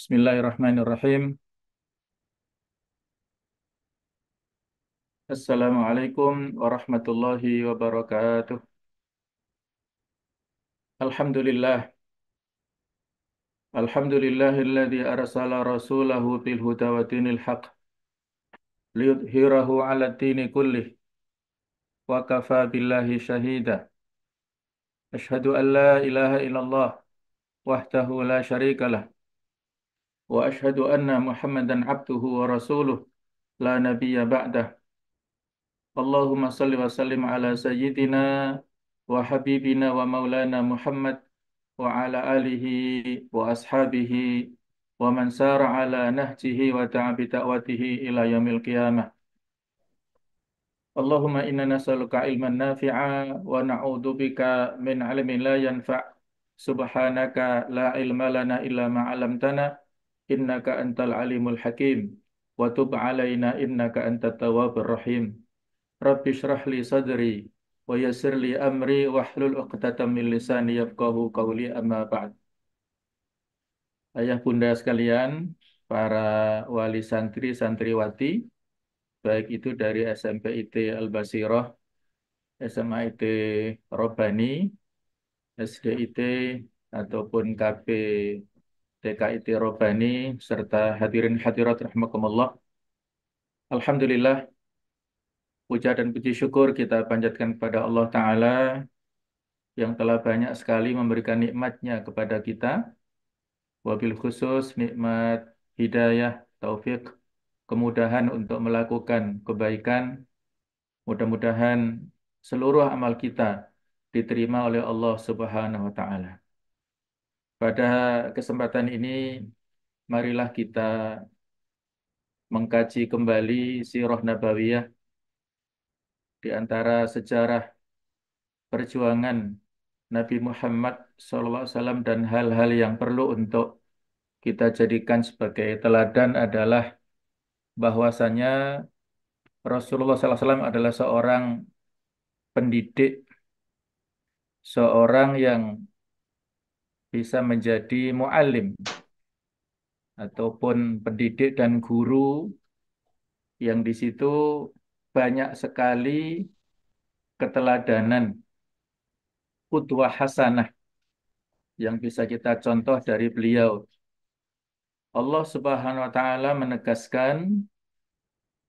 Bismillahirrahmanirrahim. Assalamualaikum warahmatullahi wabarakatuh. Alhamdulillah. Alhamdulillahilladzi arsala rasulahu bil huda wa dinil haq liyudhhirahu 'ala dini kullih wa kafa billahi syahida. Asyhadu an la ilaha illallah wahdahu la syarikalah wa asyhadu anna Muhammadan abduhu wa rasuluh la nabiyya ba'dah. Allahumma salli wa sallim ala sayyidina wa habibina wa maulana Muhammad wa ala alihi wa ashabihi wa man sara ala nahjihi wa ta'a bi da'watihi ila yaumil qiyamah. Allahumma inna nas'aluka ilman nafi'a wa na'udzubika min 'ilmin la yanfa'. Subhanaka la ilma lana illa ma 'allamtana innaka antal alimul hakim wa tub 'alaina innaka antat tawwabur rahim. Rabbi shrah li sadri wa yassir li amri wahlul 'uqdatam min lisani yafqahu qawli amma ba'd. Ayah bunda sekalian, para wali santri santriwati, baik itu dari SMP IT Al-Basirah, SMA IT Robani, SD IT ataupun KB TK IT Robani, serta hadirin hadirat rahimakumullah. Alhamdulillah, puja dan puji syukur kita panjatkan kepada Allah Ta'ala yang telah banyak sekali memberikan nikmatnya kepada kita, wabil khusus nikmat hidayah, taufik, kemudahan untuk melakukan kebaikan. Mudah-mudahan seluruh amal kita diterima oleh Allah Subhanahu wa taala. Pada kesempatan ini marilah kita mengkaji kembali sirah nabawiyah di antara sejarah perjuangan Nabi Muhammad SAW, dan hal-hal yang perlu untuk kita jadikan sebagai teladan adalah bahwasanya Rasulullah SAW adalah seorang pendidik, seorang yang bisa menjadi muallim ataupun pendidik dan guru yang di situ banyak sekali keteladanan, qudwah hasanah yang bisa kita contoh dari beliau. Allah Subhanahu wa taala menegaskan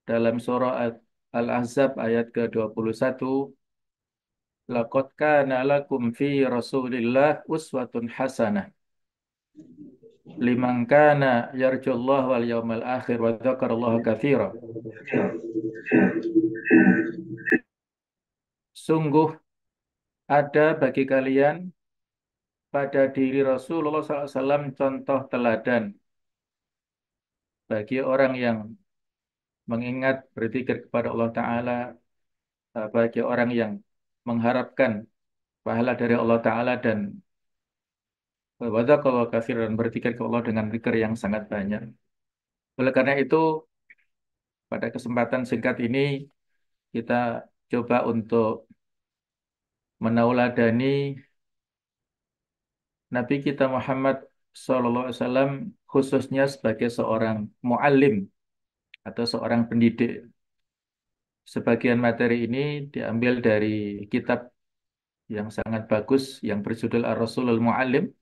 dalam surah Al-Ahzab ayat ke-21, laqad kana lakum fi Rasulillah uswatun hasanah liman kana yarjullaha wal yawmal akhir wa dzakarallaha katsira. Sungguh ada bagi kalian pada diri Rasulullah SAW contoh teladan bagi orang yang mengingat berzikir kepada Allah Ta'ala, bagi orang yang mengharapkan pahala dari Allah Ta'ala, dan wadzakara katsiran, berzikir ke Allah dengan zikir yang sangat banyak. Oleh karena itu, pada kesempatan singkat ini kita coba untuk menauladani Nabi kita Muhammad SAW, khususnya sebagai seorang muallim atau seorang pendidik. Sebagian materi ini diambil dari kitab yang sangat bagus yang berjudul Ar-Rasulul Muallim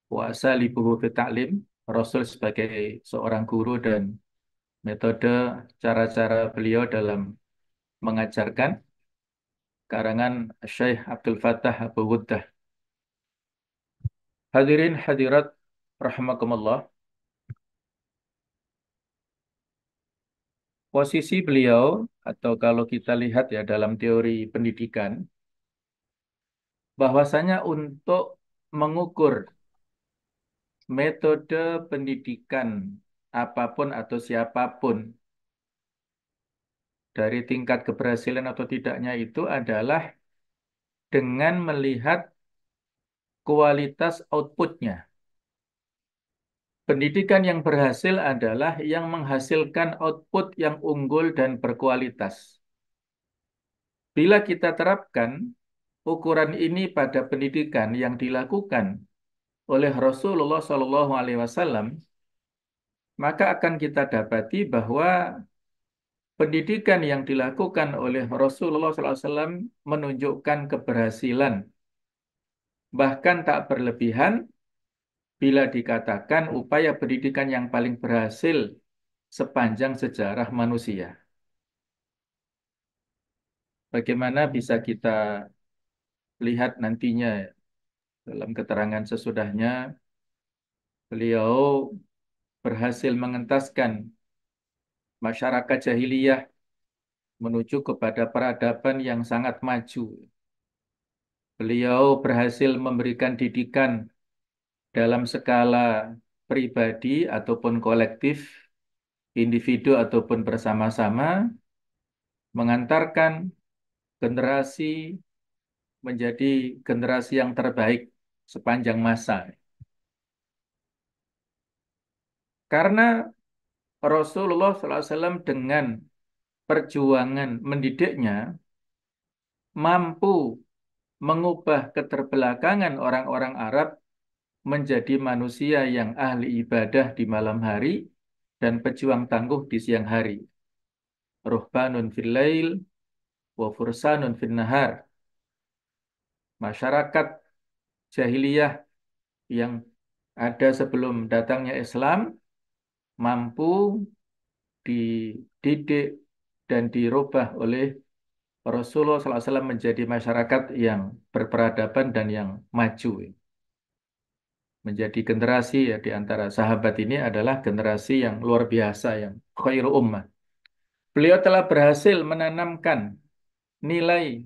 wa Asalibuhu fi Ta'lim, Rasul sebagai seorang guru dan metode cara-cara beliau dalam mengajarkan, karangan Syekh Abdul Fattah Abu Ghuddah. Hadirin hadirat rahimakumullah, posisi beliau atau kalau kita lihat ya dalam teori pendidikan, bahwasanya untuk mengukur metode pendidikan apapun atau siapapun dari tingkat keberhasilan atau tidaknya itu adalah dengan melihat kualitas outputnya. Pendidikan yang berhasil adalah yang menghasilkan output yang unggul dan berkualitas. Bila kita terapkan ukuran ini pada pendidikan yang dilakukan oleh Rasulullah SAW, maka akan kita dapati bahwa pendidikan yang dilakukan oleh Rasulullah SAW menunjukkan keberhasilan, bahkan tak berlebihan bila dikatakan upaya pendidikan yang paling berhasil sepanjang sejarah manusia. Bagaimana bisa kita lihat nantinya dalam keterangan sesudahnya, beliau berhasil mengentaskan masyarakat jahiliyah menuju kepada peradaban yang sangat maju. Beliau berhasil memberikan didikan dalam skala pribadi ataupun kolektif, individu ataupun bersama-sama, mengantarkan generasi menjadi generasi yang terbaik sepanjang masa. Karena Rasulullah SAW dengan perjuangan mendidiknya mampu mengubah keterbelakangan orang-orang Arab menjadi manusia yang ahli ibadah di malam hari dan pejuang tangguh di siang hari. Ruhbanun fil lail wa fursanun fil nahar. Masyarakat jahiliyah yang ada sebelum datangnya Islam mampu dididik dan dirubah oleh Rasulullah SAW menjadi masyarakat yang berperadaban dan yang maju. Menjadi generasi ya di antara sahabat ini adalah generasi yang luar biasa, yang khairu ummah. Beliau telah berhasil menanamkan nilai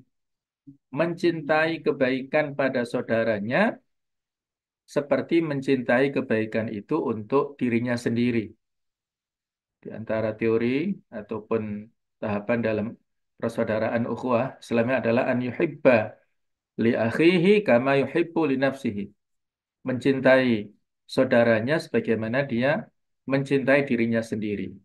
mencintai kebaikan pada saudaranya seperti mencintai kebaikan itu untuk dirinya sendiri. Di antara teori ataupun tahapan dalam persaudaraan ukhuwah Islamnya adalah an yuhibba li akhihi kama yuhibbu li nafsihi. Mencintai saudaranya sebagaimana dia mencintai dirinya sendiri.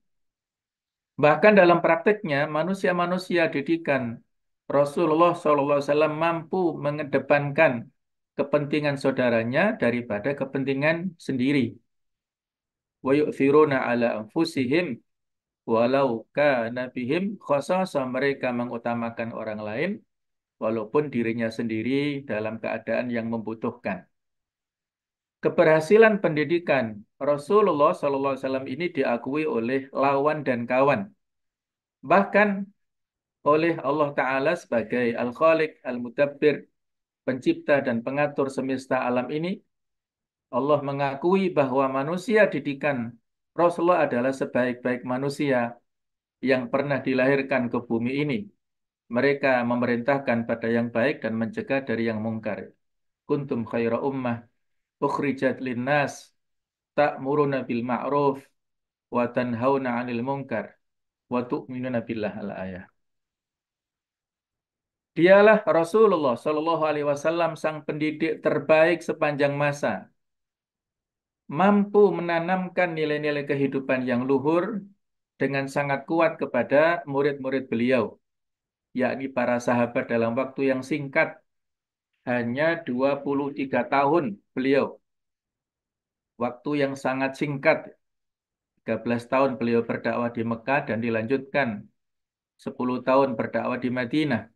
Bahkan dalam prakteknya manusia-manusia didikan Rasulullah SAW mampu mengedepankan kepentingan saudaranya daripada kepentingan sendiri. Wa yu'thiruna ala anfusihim walau kana bihim khasasah, mereka mengutamakan orang lain walaupun dirinya sendiri dalam keadaan yang membutuhkan. Keberhasilan pendidikan Rasulullah SAW ini diakui oleh lawan dan kawan. Bahkan oleh Allah Ta'ala sebagai Al-Khaliq, Al-Mudabbir, pencipta dan pengatur semesta alam ini, Allah mengakui bahwa manusia didikan Rasulullah adalah sebaik-baik manusia yang pernah dilahirkan ke bumi ini. Mereka memerintahkan pada yang baik dan mencegah dari yang mungkar. Kuntum khaira ummah ukhrijat linnas ta'muruna bil ma'ruf wa tanhauna 'anil munkar wa tu'minuna billah al-ayah. Dialah Rasulullah Shallallahu Alaihi Wasallam sang pendidik terbaik sepanjang masa, mampu menanamkan nilai-nilai kehidupan yang luhur dengan sangat kuat kepada murid-murid beliau, yakni para sahabat dalam waktu yang singkat, hanya 23 tahun beliau, waktu yang sangat singkat, 13 tahun beliau berdakwah di Mekah dan dilanjutkan 10 tahun berdakwah di Madinah.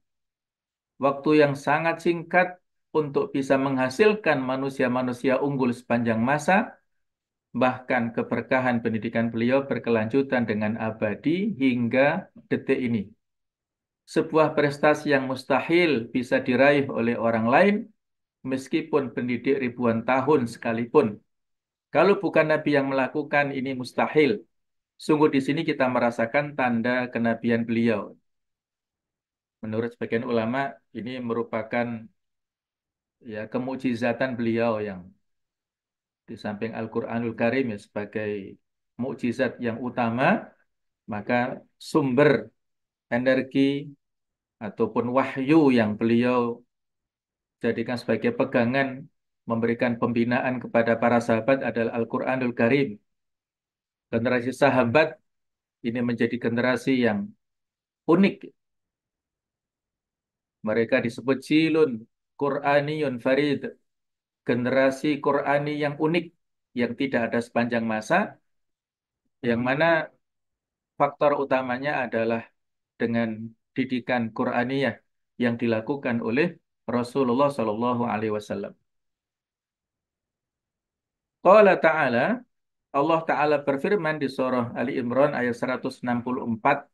Waktu yang sangat singkat untuk bisa menghasilkan manusia-manusia unggul sepanjang masa, bahkan keberkahan pendidikan beliau berkelanjutan dengan abadi hingga detik ini. Sebuah prestasi yang mustahil bisa diraih oleh orang lain, meskipun pendidik ribuan tahun sekalipun. Kalau bukan Nabi yang melakukan, ini mustahil. Sungguh di sini kita merasakan tanda kenabian beliau. Menurut sebagian ulama, ini merupakan ya kemukjizatan beliau yang di samping Al-Qur'anul Karim ya, sebagai mukjizat yang utama, maka sumber energi ataupun wahyu yang beliau jadikan sebagai pegangan memberikan pembinaan kepada para sahabat adalah Al-Qur'anul Karim. Generasi sahabat ini menjadi generasi yang unik. Mereka disebut jilun Qur'aniyun farid, generasi Qurani yang unik, yang tidak ada sepanjang masa, yang mana faktor utamanya adalah dengan didikan Qur'aniyah yang dilakukan oleh Rasulullah Shallallahu Alaihi Wasallam. Qala Ta'ala, Allah Ta'ala berfirman di surah Ali Imran ayat 164,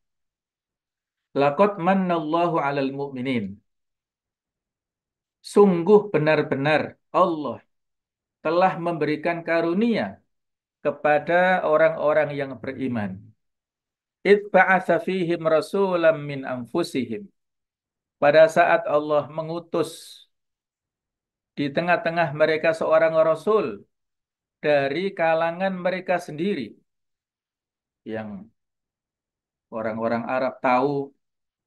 Laqad mannallahu 'alal mu'minin. Sungguh benar-benar Allah telah memberikan karunia kepada orang-orang yang beriman. Id ba'atsa fihim rasulam min anfusihim. Pada saat Allah mengutus di tengah-tengah mereka seorang rasul dari kalangan mereka sendiri, yang orang-orang Arab tahu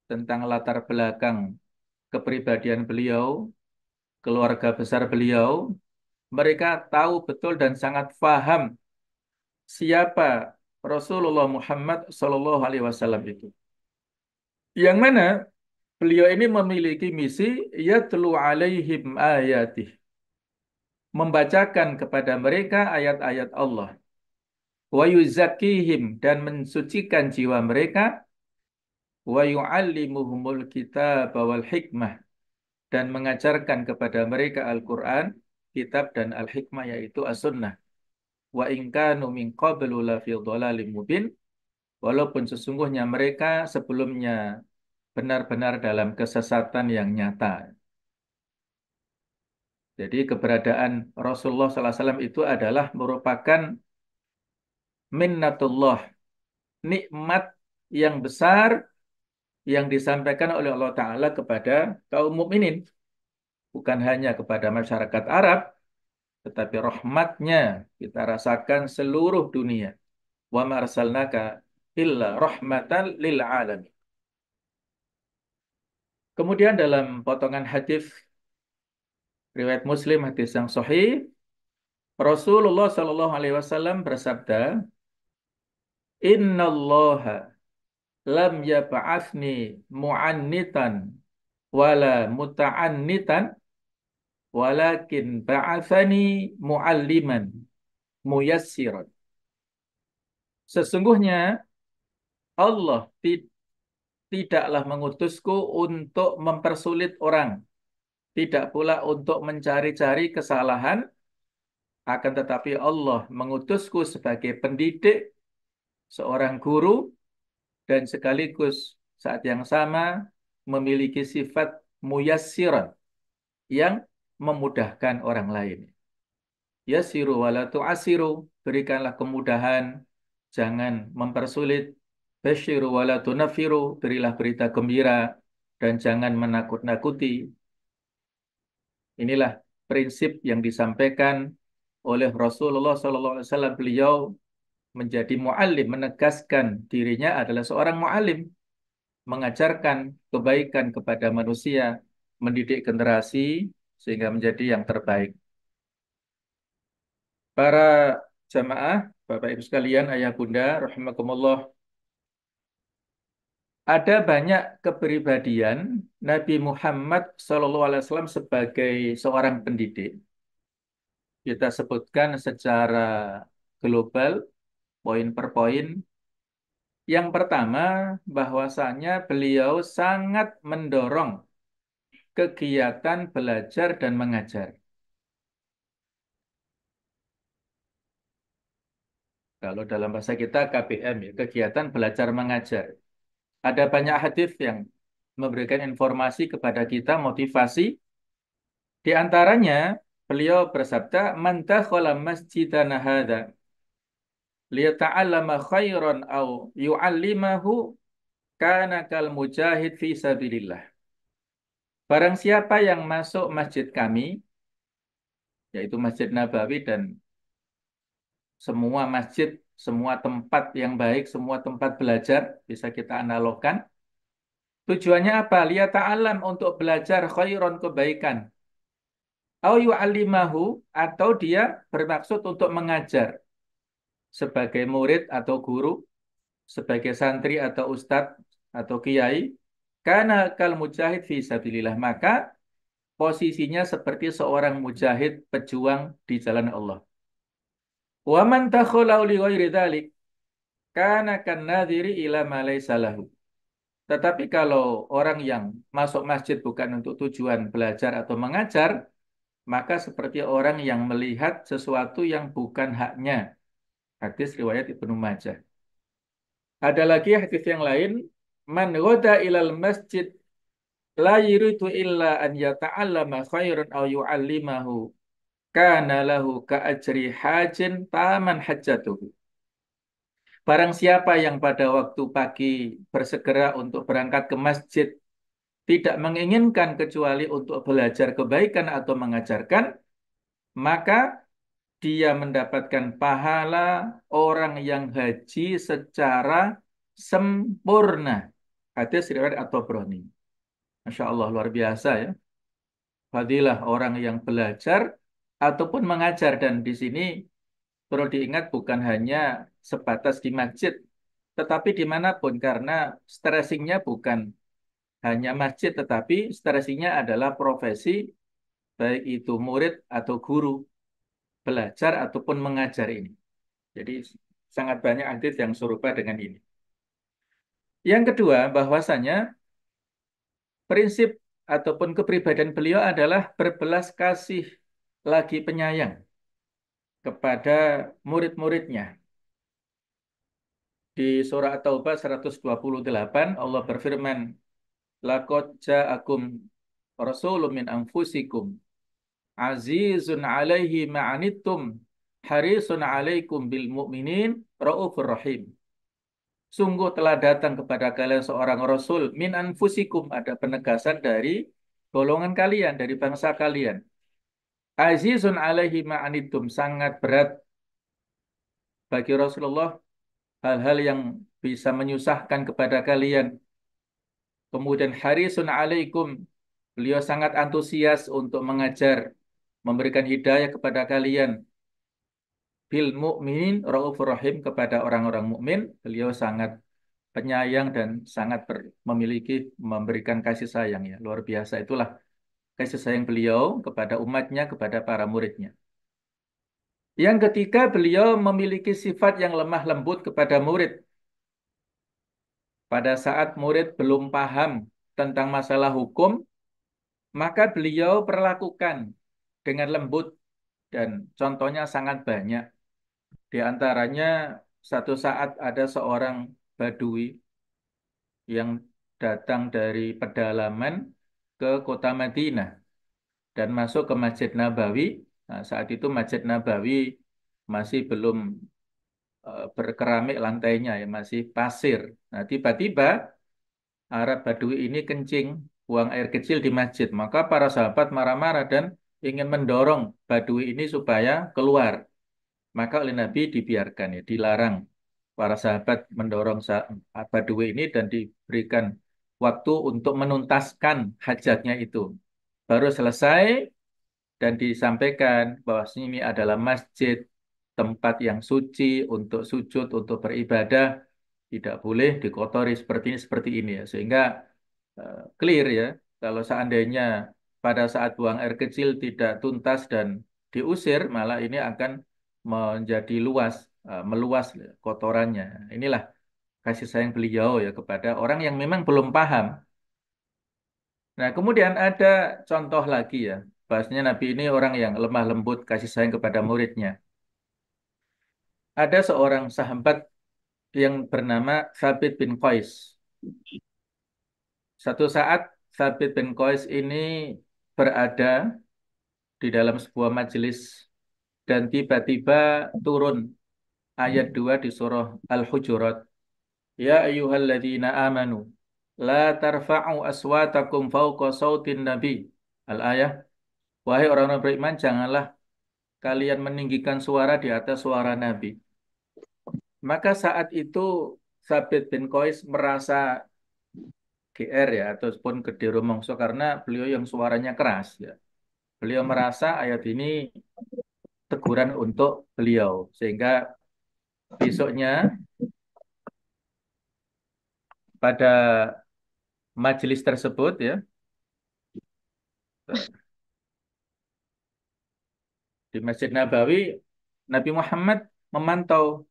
tentang latar belakang kepribadian beliau, keluarga besar beliau. Mereka tahu betul dan sangat paham siapa Rasulullah Muhammad Sallallahu Alaihi Wasallam itu. Yang mana beliau ini memiliki misi yatlu alaihim ayatih, membacakan kepada mereka ayat-ayat Allah, wa yuzakkihim, dan mensucikan jiwa mereka, wa yu'allimuhumul kitab wal hikmah, dan mengajarkan kepada mereka Al-Quran, kitab dan Al-Hikmah, yaitu As-Sunnah. Wa in kanu min qablu lafi dhalalim mubin, walaupun sesungguhnya mereka sebelumnya benar-benar dalam kesesatan yang nyata. Jadi keberadaan Rasulullah SAW itu adalah merupakan minnatullah, nikmat yang besar yang disampaikan oleh Allah Ta'ala kepada kaum mukminin, bukan hanya kepada masyarakat Arab, tetapi rahmatnya kita rasakan seluruh dunia. Wa ma arsalnaka illa rahmatan lil alamin. Kemudian dalam potongan hadis riwayat Muslim, hadis yang sahih, Rasulullah Shallallahu Alaihi Wasallam bersabda, Innallaha lam yab'atsni mu'annitan wala muta'annitan, walakin ba'atsani mu'alliman muyassiran. Sesungguhnya Allah tidaklah mengutusku untuk mempersulit orang, tidak pula untuk mencari-cari kesalahan, akan tetapi Allah mengutusku sebagai pendidik, seorang guru, dan sekaligus saat yang sama memiliki sifat muyassiran, yang memudahkan orang lain. Yassiru wala tu'assiru, berikanlah kemudahan, jangan mempersulit. Basyiru wala tunaffiru, berilah berita gembira dan jangan menakut-nakuti. Inilah prinsip yang disampaikan oleh Rasulullah SAW. Beliau menjadi muallim, menegaskan dirinya adalah seorang muallim, mengajarkan kebaikan kepada manusia, mendidik generasi sehingga menjadi yang terbaik. Para jamaah, Bapak Ibu sekalian, ayah bunda, rahimakumullah, ada banyak kepribadian Nabi Muhammad SAW sebagai seorang pendidik. Kita sebutkan secara global, poin per poin. Yang pertama, bahwasanya beliau sangat mendorong kegiatan belajar dan mengajar. Kalau dalam bahasa kita KBM, ya, kegiatan belajar mengajar. Ada banyak hadis yang memberikan informasi kepada kita, motivasi. Di antaranya, beliau bersabda, "Man dakhala masjidana hadza liyata'allama khairan au yu'allimahu kana kal mujahid fi sabilillah." Barang siapa yang masuk masjid kami, yaitu Masjid Nabawi dan semua masjid, semua tempat yang baik, semua tempat belajar, bisa kita analogkan. Tujuannya apa? Liyata'allam, untuk belajar khairan, kebaikan. Au yu'allimahu, atau dia bermaksud untuk mengajar sebagai murid atau guru, sebagai santri atau ustadz atau kiai, karena kal mujahid fi sabilillah, maka posisinya seperti seorang mujahid pejuang di jalan Allah. Wa man takhalau li ghairi dzalik kana kan nadhiri ila ma laysa lahu. Tetapi kalau orang yang masuk masjid bukan untuk tujuan belajar atau mengajar, maka seperti orang yang melihat sesuatu yang bukan haknya. Hadis riwayat Ibnu Majah. Ada lagi hadis yang lain, man ghada ilal masjid la yuridu illa an yata'allama khairan aw yu'allimahu kana lahu ka ajri hajin taman hajjatuhu. Barang siapa yang pada waktu pagi bersegera untuk berangkat ke masjid tidak menginginkan kecuali untuk belajar kebaikan atau mengajarkan, maka dia mendapatkan pahala orang yang haji secara sempurna. Hadis riwayat At-Tabrani. Masya Allah, luar biasa ya. Fadilah orang yang belajar ataupun mengajar. Dan di sini perlu diingat bukan hanya sebatas di masjid, tetapi dimanapun. Karena stressingnya bukan hanya masjid, tetapi stressingnya adalah profesi, baik itu murid atau guru, belajar ataupun mengajar ini. Jadi sangat banyak hadis yang serupa dengan ini. Yang kedua, bahwasanya prinsip ataupun kepribadian beliau adalah berbelas kasih lagi penyayang kepada murid-muridnya. Di surah At-Taubah 128 Allah berfirman, "Laqad ja'akum rasulun min anfusikum azizun 'alaihi ma'anittum harisun 'alaikum bil mu'minin raufur rahim." Sungguh telah datang kepada kalian seorang rasul min anfusikum, ada penegasan dari golongan kalian, dari bangsa kalian. Azizun alaihi ma'anittum, sangat berat bagi Rasulullah hal-hal yang bisa menyusahkan kepada kalian. Kemudian harisun alaikum, beliau sangat antusias untuk mengajar, memberikan hidayah kepada kalian. Bil mu'minin raufur rahim, kepada orang-orang mukmin beliau sangat penyayang dan sangat memiliki memberikan kasih sayang ya. Luar biasa itulah kasih sayang beliau kepada umatnya, kepada para muridnya. Yang ketiga, beliau memiliki sifat yang lemah lembut kepada murid. Pada saat murid belum paham tentang masalah hukum, maka beliau perlakukan dengan lembut dan contohnya sangat banyak. Di antaranya satu saat ada seorang Badui yang datang dari pedalaman ke kota Madinah dan masuk ke Masjid Nabawi. Nah, saat itu Masjid Nabawi masih belum berkeramik lantainya ya, masih pasir. Nah, tiba-tiba Arab Badui ini kencing, buang air kecil di masjid. Maka para sahabat marah-marah dan ingin mendorong Badui ini supaya keluar. Maka oleh Nabi dibiarkan ya, dilarang para sahabat mendorong Badui ini dan diberikan waktu untuk menuntaskan hajatnya itu. Baru selesai dan disampaikan bahwa ini adalah masjid, tempat yang suci untuk sujud, untuk beribadah, tidak boleh dikotori seperti ini ya. Sehingga clear ya, kalau seandainya pada saat buang air kecil tidak tuntas dan diusir, malah ini akan menjadi luas, meluas ya, kotorannya. Inilah kasih sayang beliau ya kepada orang yang memang belum paham. Nah, kemudian ada contoh lagi ya. Bahasanya Nabi ini orang yang lemah lembut, kasih sayang kepada muridnya. Ada seorang sahabat yang bernama Thabit bin Qais. Satu saat Thabit bin Qais ini berada di dalam sebuah majelis dan tiba-tiba turun ayat 2 di surah Al-Hujurat. Ya ayyuhalladzina amanu la tarfa'u aswatakum fawqa sautin nabi. Al-ayah. Wahai orang-orang beriman, janganlah kalian meninggikan suara di atas suara Nabi. Maka saat itu Sabit bin Qais merasa GR ya, ataupun gede rumongso karena beliau yang suaranya keras ya. Beliau merasa ayat ini teguran untuk beliau. Sehingga besoknya pada majelis tersebut ya, Di Masjid Nabawi, Nabi Muhammad memantau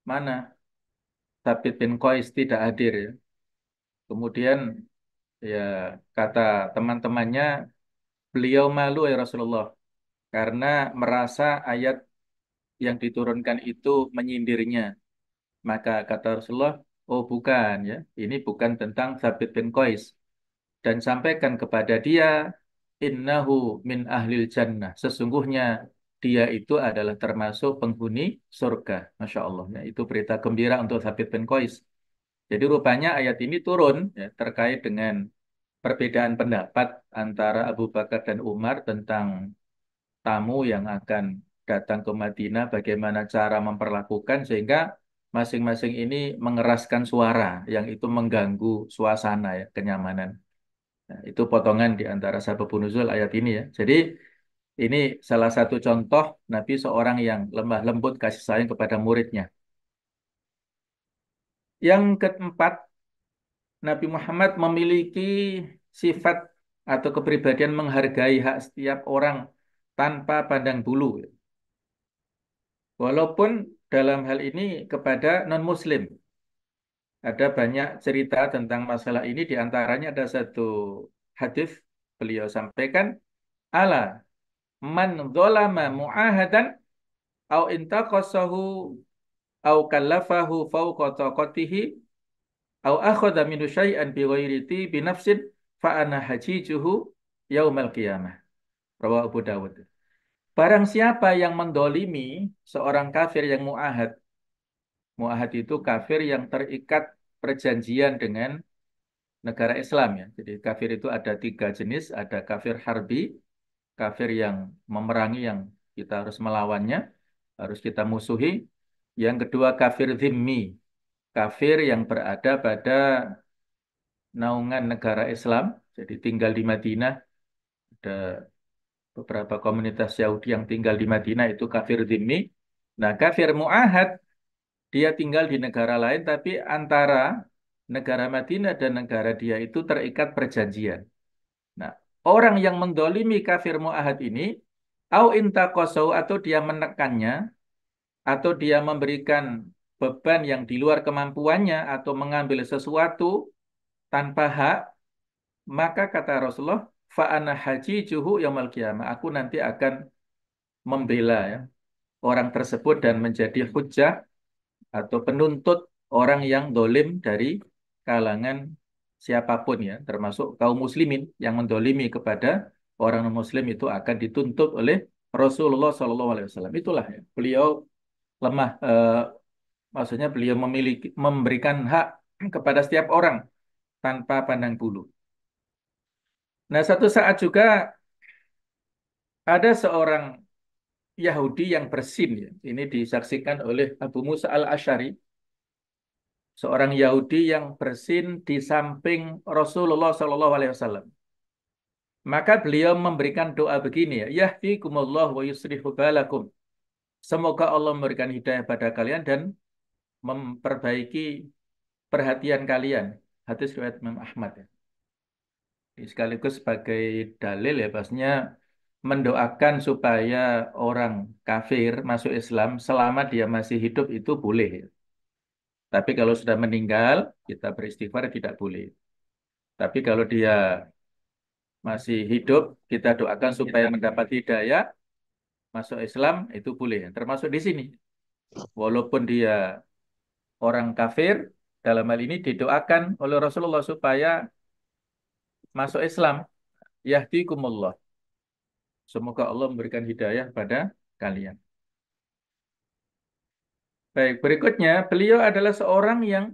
mana Thabit bin Qais tidak hadir ya. Kemudian ya kata teman-temannya, beliau malu ya Rasulullah karena merasa ayat yang diturunkan itu menyindirnya. Maka kata Rasulullah, oh bukan ya, ini bukan tentang Thabit bin Qais. Dan sampaikan kepada dia, innahu min ahlil jannah. Sesungguhnya dia itu adalah termasuk penghuni surga. Masya Allah. Ya, itu berita gembira untuk Thabit bin Qais. Jadi rupanya ayat ini turun ya, terkait dengan perbedaan pendapat antara Abu Bakar dan Umar tentang tamu yang akan datang ke Madinah, bagaimana cara memperlakukan sehingga masing-masing ini mengeraskan suara yang itu mengganggu suasana ya, kenyamanan. Nah, itu potongan di antara sababun nuzul ayat ini ya. Jadi ini salah satu contoh Nabi seorang yang lemah lembut kasih sayang kepada muridnya. Yang keempat, Nabi Muhammad memiliki sifat atau kepribadian menghargai hak setiap orang tanpa pandang bulu. Walaupun dalam hal ini kepada non-Muslim. Ada banyak cerita tentang masalah ini, di antaranya ada satu hadis beliau sampaikan, ala man dzalama mu'ahadan au intaqasahu au kallafahu fawqa taqatihi au akhadha minhu syai'an bi ghairi bi nafsin fa ana hajijuhu yaumal qiyamah. Rawahu Abu Dawud. Barang siapa yang mendolimi seorang kafir yang mu'ahad. Mu'ahad itu kafir yang terikat perjanjian dengan negara Islam ya. Jadi kafir itu ada tiga jenis, ada kafir harbi, kafir yang memerangi yang kita harus melawannya, harus kita musuhi. Yang kedua kafir zimmi, kafir yang berada pada naungan negara Islam, jadi tinggal di Madinah, ada beberapa komunitas Yahudi yang tinggal di Madinah itu kafir zimmi. Nah, kafir mu'ahad dia tinggal di negara lain tapi antara negara Madinah dan negara dia itu terikat perjanjian. Nah, orang yang mendolimi kafir mu'ahad ini, au intaqasau atau dia menekannya, atau dia memberikan beban yang di luar kemampuannya, atau mengambil sesuatu tanpa hak, maka kata Rasulullah, fa'ana haji juhu yaumil qiyamah. Aku nanti akan membela ya, orang tersebut dan menjadi hujjah atau penuntut orang yang dolim dari kalangan siapapun ya, termasuk kaum muslimin yang mendolimi kepada orang non-muslim itu akan dituntut oleh Rasulullah SAW. Itulah ya. Beliau lemah, maksudnya beliau memiliki memberikan hak kepada setiap orang tanpa pandang bulu. Nah, satu saat juga ada seorang Yahudi yang bersin ya. Ini disaksikan oleh Abu Musa al-Asy'ari, seorang Yahudi yang bersin di samping Rasulullah SAW. Maka beliau memberikan doa begini ya, yahdikumullah wa yuslihu balakum. Semoga Allah memberikan hidayah pada kalian dan memperbaiki perhatian kalian. Hadis riwayat Imam Ahmad ya. Sekaligus sebagai dalil ya, bahasanya mendoakan supaya orang kafir masuk Islam selama dia masih hidup itu boleh ya. Tapi kalau sudah meninggal, kita beristighfar tidak boleh. Tapi kalau dia masih hidup, kita doakan supaya mendapat hidayah, masuk Islam, itu boleh. Termasuk di sini. Walaupun dia orang kafir, dalam hal ini didoakan oleh Rasulullah supaya masuk Islam. Yahdikumullah. Semoga Allah memberikan hidayah pada kalian. Baik, berikutnya, beliau adalah seorang yang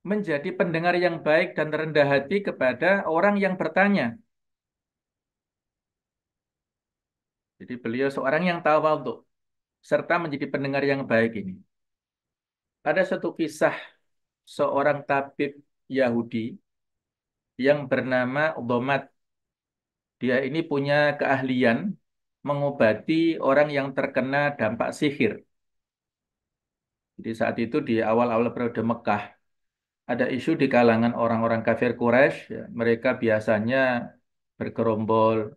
menjadi pendengar yang baik dan rendah hati kepada orang yang bertanya. Jadi beliau seorang yang tawadhu serta menjadi pendengar yang baik ini. Ada satu kisah seorang tabib Yahudi yang bernama Dhomat. Dia ini punya keahlian mengobati orang yang terkena dampak sihir. Jadi saat itu di awal-awal periode Mekah, ada isu di kalangan orang-orang kafir Quraisy, ya, mereka biasanya bergerombol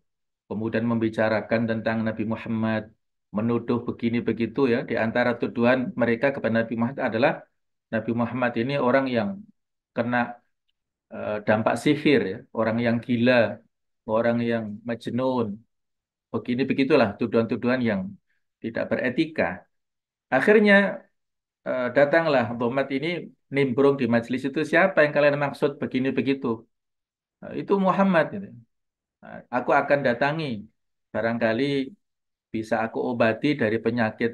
kemudian membicarakan tentang Nabi Muhammad, menuduh begini begitu ya. Di antara tuduhan mereka kepada Nabi Muhammad adalah Nabi Muhammad ini orang yang kena dampak sihir ya, orang yang gila, orang yang majnun. Begini begitulah tuduhan-tuduhan yang tidak beretika. Akhirnya datanglah Muhammad ini nimbrung di majelis itu, siapa yang kalian maksud begini begitu. Itu Muhammad gitu. Aku akan datangi, barangkali bisa aku obati dari penyakit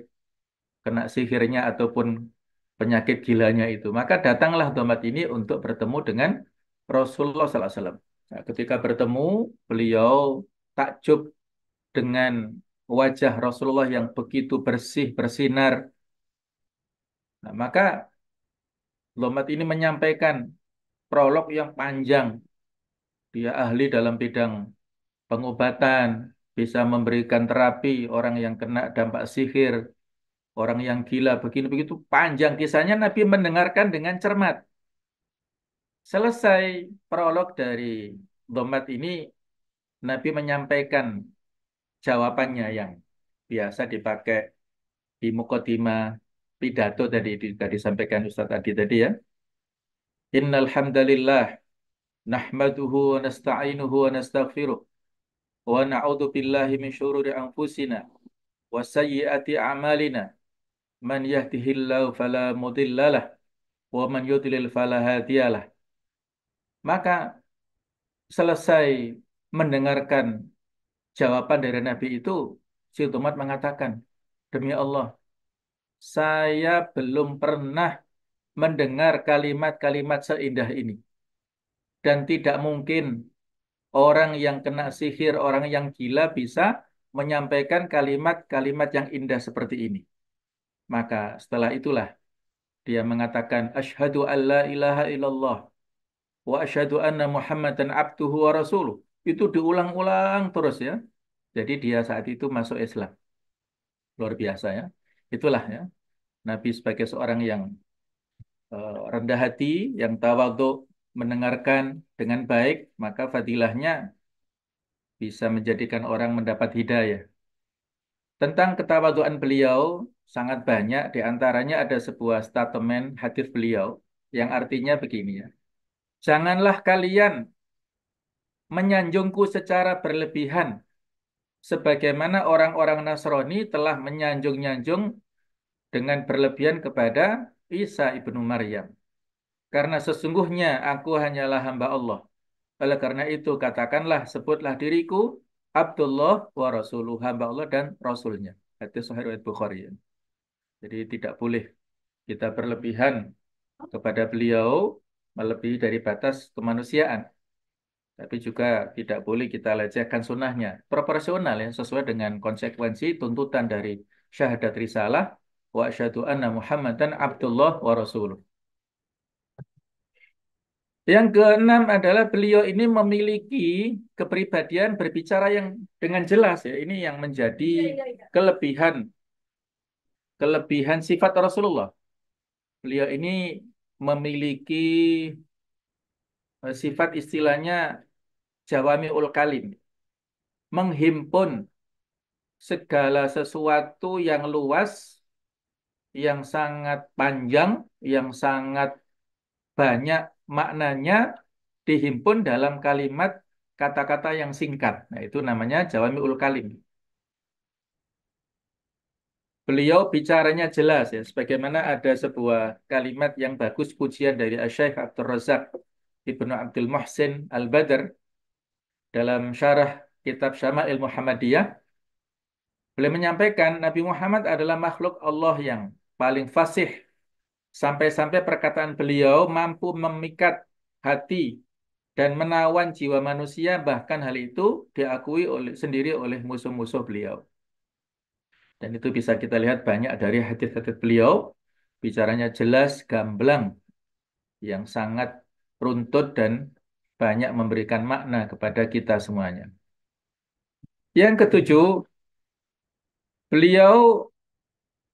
kena sihirnya ataupun penyakit gilanya itu. Maka datanglah Muhammad ini untuk bertemu dengan Rasulullah SAW. Nah, ketika bertemu, beliau takjub dengan wajah Rasulullah yang begitu bersih, bersinar. Nah, maka Muhammad ini menyampaikan prolog yang panjang. Dia ahli dalam bidang pengobatan, bisa memberikan terapi orang yang kena dampak sihir, orang yang gila, begini begitu panjang kisahnya. Nabi mendengarkan dengan cermat. Selesai prolog dari Dhammat ini, Nabi menyampaikan jawabannya yang biasa dipakai di mukaddimah pidato tadi juga disampaikan Ustaz Adi tadi ya. Innal hamdalillah nahmaduhu wa nasta'inuhu wa nastaghfiruh wa na'udzu billahi min syururi anfusina wa sayyiati a'malina. Man yahdihillahu fala mudhillalah wa man yudlil fala hadiyalah. Maka selesai mendengarkan jawaban dari Nabi itu, si Umat mengatakan, demi Allah, saya belum pernah mendengar kalimat-kalimat seindah ini. Dan tidak mungkin orang yang kena sihir, orang yang gila bisa menyampaikan kalimat-kalimat yang indah seperti ini. Maka setelah itulah dia mengatakan, Ashhadu an la ilaha illallah wa asyhadu anna Muhammadan abduhu wa rasuluh. Itu diulang-ulang terus ya. Jadi dia saat itu masuk Islam. Luar biasa ya. Itulah ya. Nabi sebagai seorang yang rendah hati, yang tawadhu, mendengarkan dengan baik, maka fadilahnya bisa menjadikan orang mendapat hidayah. Tentang ketawaduan beliau sangat banyak, di antaranya ada sebuah statement hadis beliau yang artinya begini ya. Janganlah kalian menyanjungku secara berlebihan sebagaimana orang-orang Nasrani telah menyanjung-nyanjung dengan berlebihan kepada Isa ibnu Maryam. Karena sesungguhnya aku hanyalah hamba Allah. Oleh karena itu katakanlah, sebutlah diriku Abdullah wa Rasuluh, hamba Allah dan Rasulnya. Hadis Sahih riwayat Bukhari. Jadi tidak boleh kita berlebihan kepada beliau melebihi dari batas kemanusiaan. Tapi juga tidak boleh kita lecehkan sunnahnya. Proporsional ya, sesuai dengan konsekuensi tuntutan dari syahadat risalah wa asyhadu anna Muhammadan Abdullah wa Rasuluh. Yang keenam adalah beliau ini memiliki kepribadian berbicara yang dengan jelas ya. Ini yang menjadi kelebihan kelebihan sifat Rasulullah. Beliau ini memiliki sifat istilahnya jawami'ul kalim, menghimpun segala sesuatu yang luas, yang sangat panjang, yang sangat banyak maknanya dihimpun dalam kalimat kata-kata yang singkat. Nah, itu namanya Jawami'ul Kalim. Beliau bicaranya jelas ya, sebagaimana ada sebuah kalimat yang bagus pujian dari Syekh Abdul Razak Ibnu Abdul Muhsin Al-Badr dalam syarah kitab Syama'il Muhammadiyah. Beliau menyampaikan Nabi Muhammad adalah makhluk Allah yang paling fasih, sampai-sampai perkataan beliau mampu memikat hati dan menawan jiwa manusia, bahkan hal itu diakui sendiri oleh musuh-musuh beliau. Dan itu bisa kita lihat banyak dari hadis-hadis beliau, bicaranya jelas, gamblang, yang sangat runtut dan banyak memberikan makna kepada kita semuanya. Yang ketujuh, beliau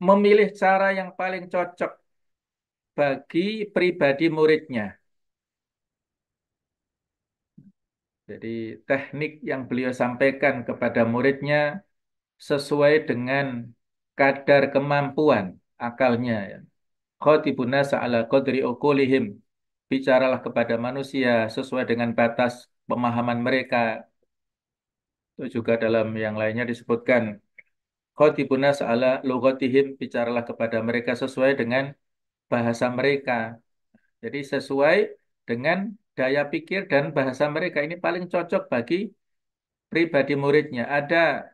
memilih cara yang paling cocok bagi pribadi muridnya. Jadi teknik yang beliau sampaikan kepada muridnya sesuai dengan kadar kemampuan akalnya. Ya. Khatibun nasa ala qadri uqulihim. Bicaralah kepada manusia sesuai dengan batas pemahaman mereka. Itu juga dalam yang lainnya disebutkan. Khatibun nasa ala lughatihim. Bicaralah kepada mereka sesuai dengan bahasa mereka. Jadi sesuai dengan daya pikir dan bahasa mereka. Ini paling cocok bagi pribadi muridnya. Ada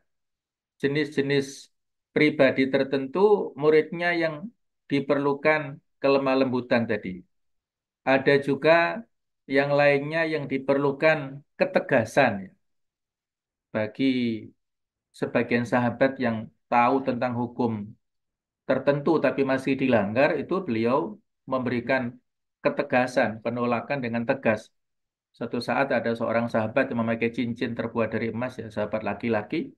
jenis-jenis pribadi tertentu muridnya yang diperlukan kelemah lembutan tadi. Ada juga yang lainnya yang diperlukan ketegasan ya. Bagi sebagian sahabat yang tahu tentang hukum tertentu tapi masih dilanggar, itu beliau memberikan ketegasan, penolakan dengan tegas. Suatu saat ada seorang sahabat yang memakai cincin terbuat dari emas ya, sahabat laki-laki.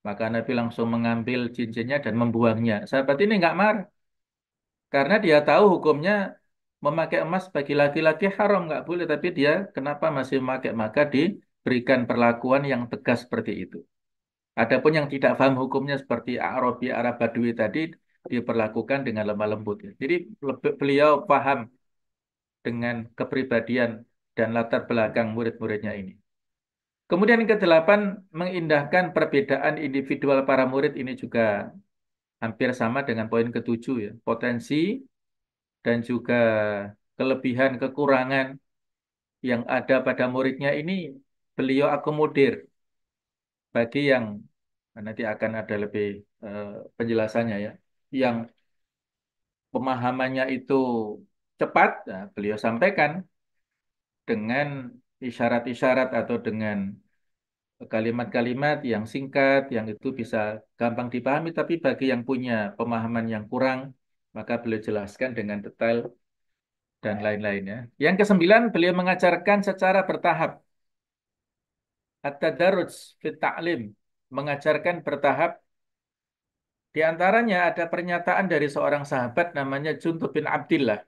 Maka Nabi langsung mengambil cincinnya dan membuangnya. Sahabat ini nggak marah. Karena dia tahu hukumnya memakai emas bagi laki-laki haram, nggak boleh. Tapi dia kenapa masih memakai? Maka diberikan perlakuan yang tegas seperti itu. Adapun yang tidak paham hukumnya seperti Arabi, Arab Badui tadi diperlakukan dengan lemah lembut. Jadi beliau paham dengan kepribadian dan latar belakang murid-muridnya ini. Kemudian yang kedelapan, mengindahkan perbedaan individual para murid ini juga hampir sama dengan poin ketujuh ya. Potensi dan juga kelebihan kekurangan yang ada pada muridnya ini beliau akomodir bagi yang nanti akan ada lebih eh, penjelasannya ya. Yang pemahamannya itu cepat, nah, beliau sampaikan dengan isyarat-isyarat atau dengan kalimat-kalimat yang singkat, yang itu bisa gampang dipahami, tapi bagi yang punya pemahaman yang kurang, maka beliau jelaskan dengan detail dan lain-lainnya. Yang kesembilan, beliau mengajarkan secara bertahap. At-tadarruj fit ta'lim, mengajarkan bertahap. Di antaranya ada pernyataan dari seorang sahabat namanya Juntub bin Abdillah.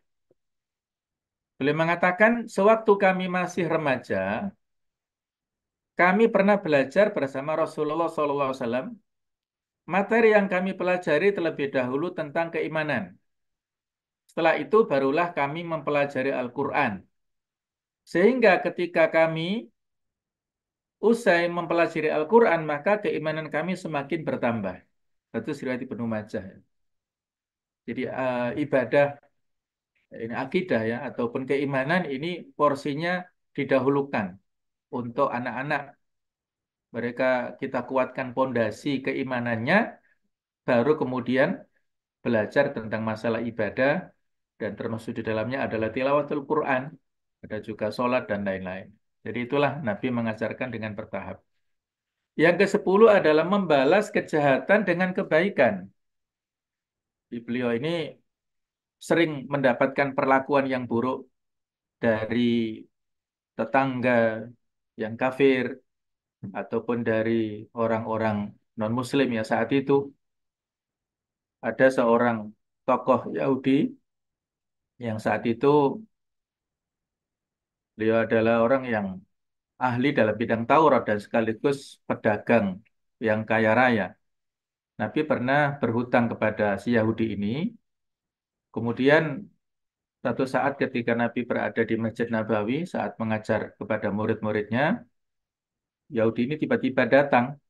Beliau mengatakan, sewaktu kami masih remaja, kami pernah belajar bersama Rasulullah SAW. Materi yang kami pelajari terlebih dahulu tentang keimanan. Setelah itu barulah kami mempelajari Al-Quran. Sehingga ketika kami usai mempelajari Al-Quran, maka keimanan kami semakin bertambah. Itu riwayat Ibnu Majah. Jadi ibadah ini akidah ya ataupun keimanan ini porsinya didahulukan untuk anak-anak. Mereka kita kuatkan pondasi keimanannya, baru kemudian belajar tentang masalah ibadah dan termasuk di dalamnya adalah tilawatul Quran, ada juga sholat dan lain-lain. Jadi itulah Nabi mengajarkan dengan bertahap. Yang ke-10 adalah membalas kejahatan dengan kebaikan. Di beliau ini sering mendapatkan perlakuan yang buruk dari tetangga yang kafir ataupun dari orang-orang non-Muslim ya saat itu ada seorang tokoh Yahudi yang saat itu beliau adalah orang yang ahli dalam bidang Taurat dan sekaligus pedagang yang kaya raya. Nabi pernah berhutang kepada si Yahudi ini. Kemudian satu saat ketika Nabi berada di Masjid Nabawi saat mengajar kepada murid-muridnya, Yahudi ini tiba-tiba datang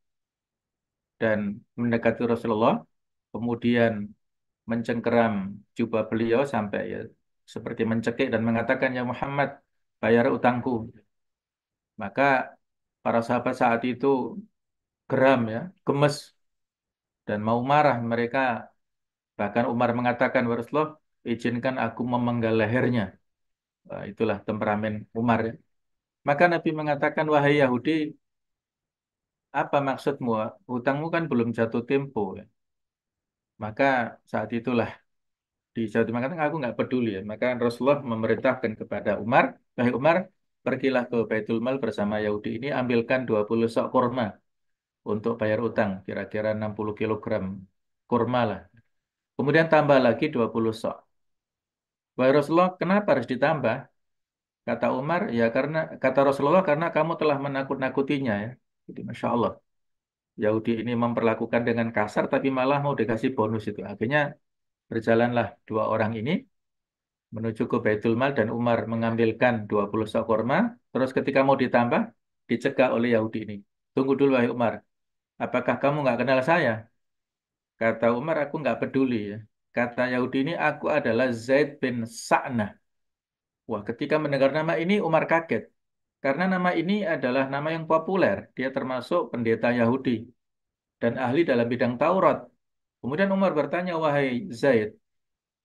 dan mendekati Rasulullah, kemudian mencengkeram jubah beliau sampai ya seperti mencekik dan mengatakan, "Ya Muhammad, bayar utangku." Maka para sahabat saat itu geram ya, gemes dan mau marah. Mereka bahkan Umar mengatakan, "Ya Rasulullah, izinkan aku memenggal lehernya." Wah, itulah temperamen Umar ya. Maka Nabi mengatakan, "Wahai Yahudi, apa maksudmu? Hutangmu kan belum jatuh tempo." Ya. Maka saat itulah dijawab mengatakan aku nggak peduli ya. Maka Rasulullah memerintahkan kepada Umar, "Wahai Umar, pergilah ke Baitul Mal bersama Yahudi ini, ambilkan 20 sok kurma untuk bayar utang, kira-kira 60 kilogram kurma lah. Kemudian tambah lagi 20 sok." Wahai Rasulullah, kenapa harus ditambah? Kata Umar, ya karena kata Rasulullah karena kamu telah menakut-nakutinya ya. Jadi Masya Allah, Yahudi ini memperlakukan dengan kasar tapi malah mau dikasih bonus itu. Akhirnya berjalanlah dua orang ini menuju ke Baitul Mal dan Umar mengambilkan 20 sak kurma. Terus ketika mau ditambah, dicegah oleh Yahudi ini. Tunggu dulu wahai Umar, apakah kamu nggak kenal saya? Kata Umar, aku nggak peduli ya. Kata Yahudi ini, aku adalah Zaid bin Sa'nah. Wah, ketika mendengar nama ini, Umar kaget. Karena nama ini adalah nama yang populer. Dia termasuk pendeta Yahudi dan ahli dalam bidang Taurat. Kemudian Umar bertanya, wahai Zaid,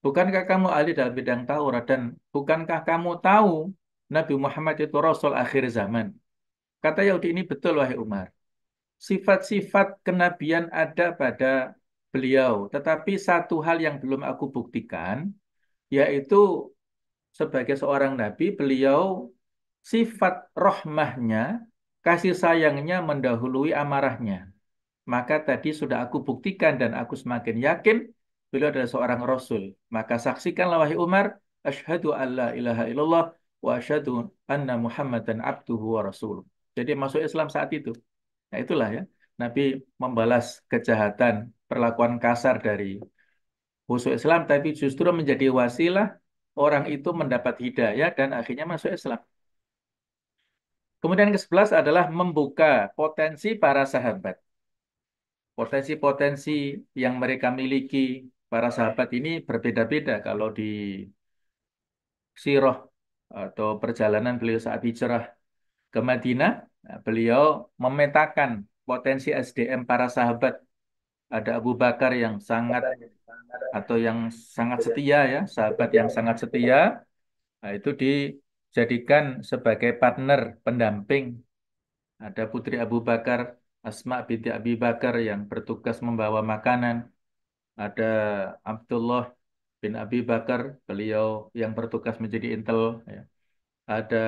bukankah kamu ahli dalam bidang Taurat dan bukankah kamu tahu Nabi Muhammad itu Rasul akhir zaman? Kata Yahudi ini betul, wahai Umar. Sifat-sifat kenabian ada pada beliau, tetapi satu hal yang belum aku buktikan, yaitu sebagai seorang nabi, beliau sifat rohmahnya, kasih sayangnya mendahului amarahnya. Maka tadi sudah aku buktikan dan aku semakin yakin beliau adalah seorang rasul. Maka saksikanlah wahai Umar, asyhadu alla ilaha illallah wa asyhadu anna Muhammadan abduhu wa rasuluh. Jadi masuk Islam saat itu. Nah itulah ya, Nabi membalas kejahatan, perlakuan kasar dari musuh Islam, tapi justru menjadi wasilah orang itu mendapat hidayah dan akhirnya masuk Islam. Kemudian ke-11 adalah membuka potensi para sahabat. Potensi-potensi yang mereka miliki para sahabat ini berbeda-beda. Kalau di sirah atau perjalanan beliau saat hijrah ke Madinah, nah, beliau memetakan potensi SDM para sahabat. Ada Abu Bakar yang sangat atau yang sangat setia ya, sahabat yang sangat setia. Nah, itu dijadikan sebagai partner pendamping. Ada Putri Abu Bakar, Asma binti Abi Bakar yang bertugas membawa makanan. Ada Abdullah bin Abi Bakar, beliau yang bertugas menjadi intel. Ya. Ada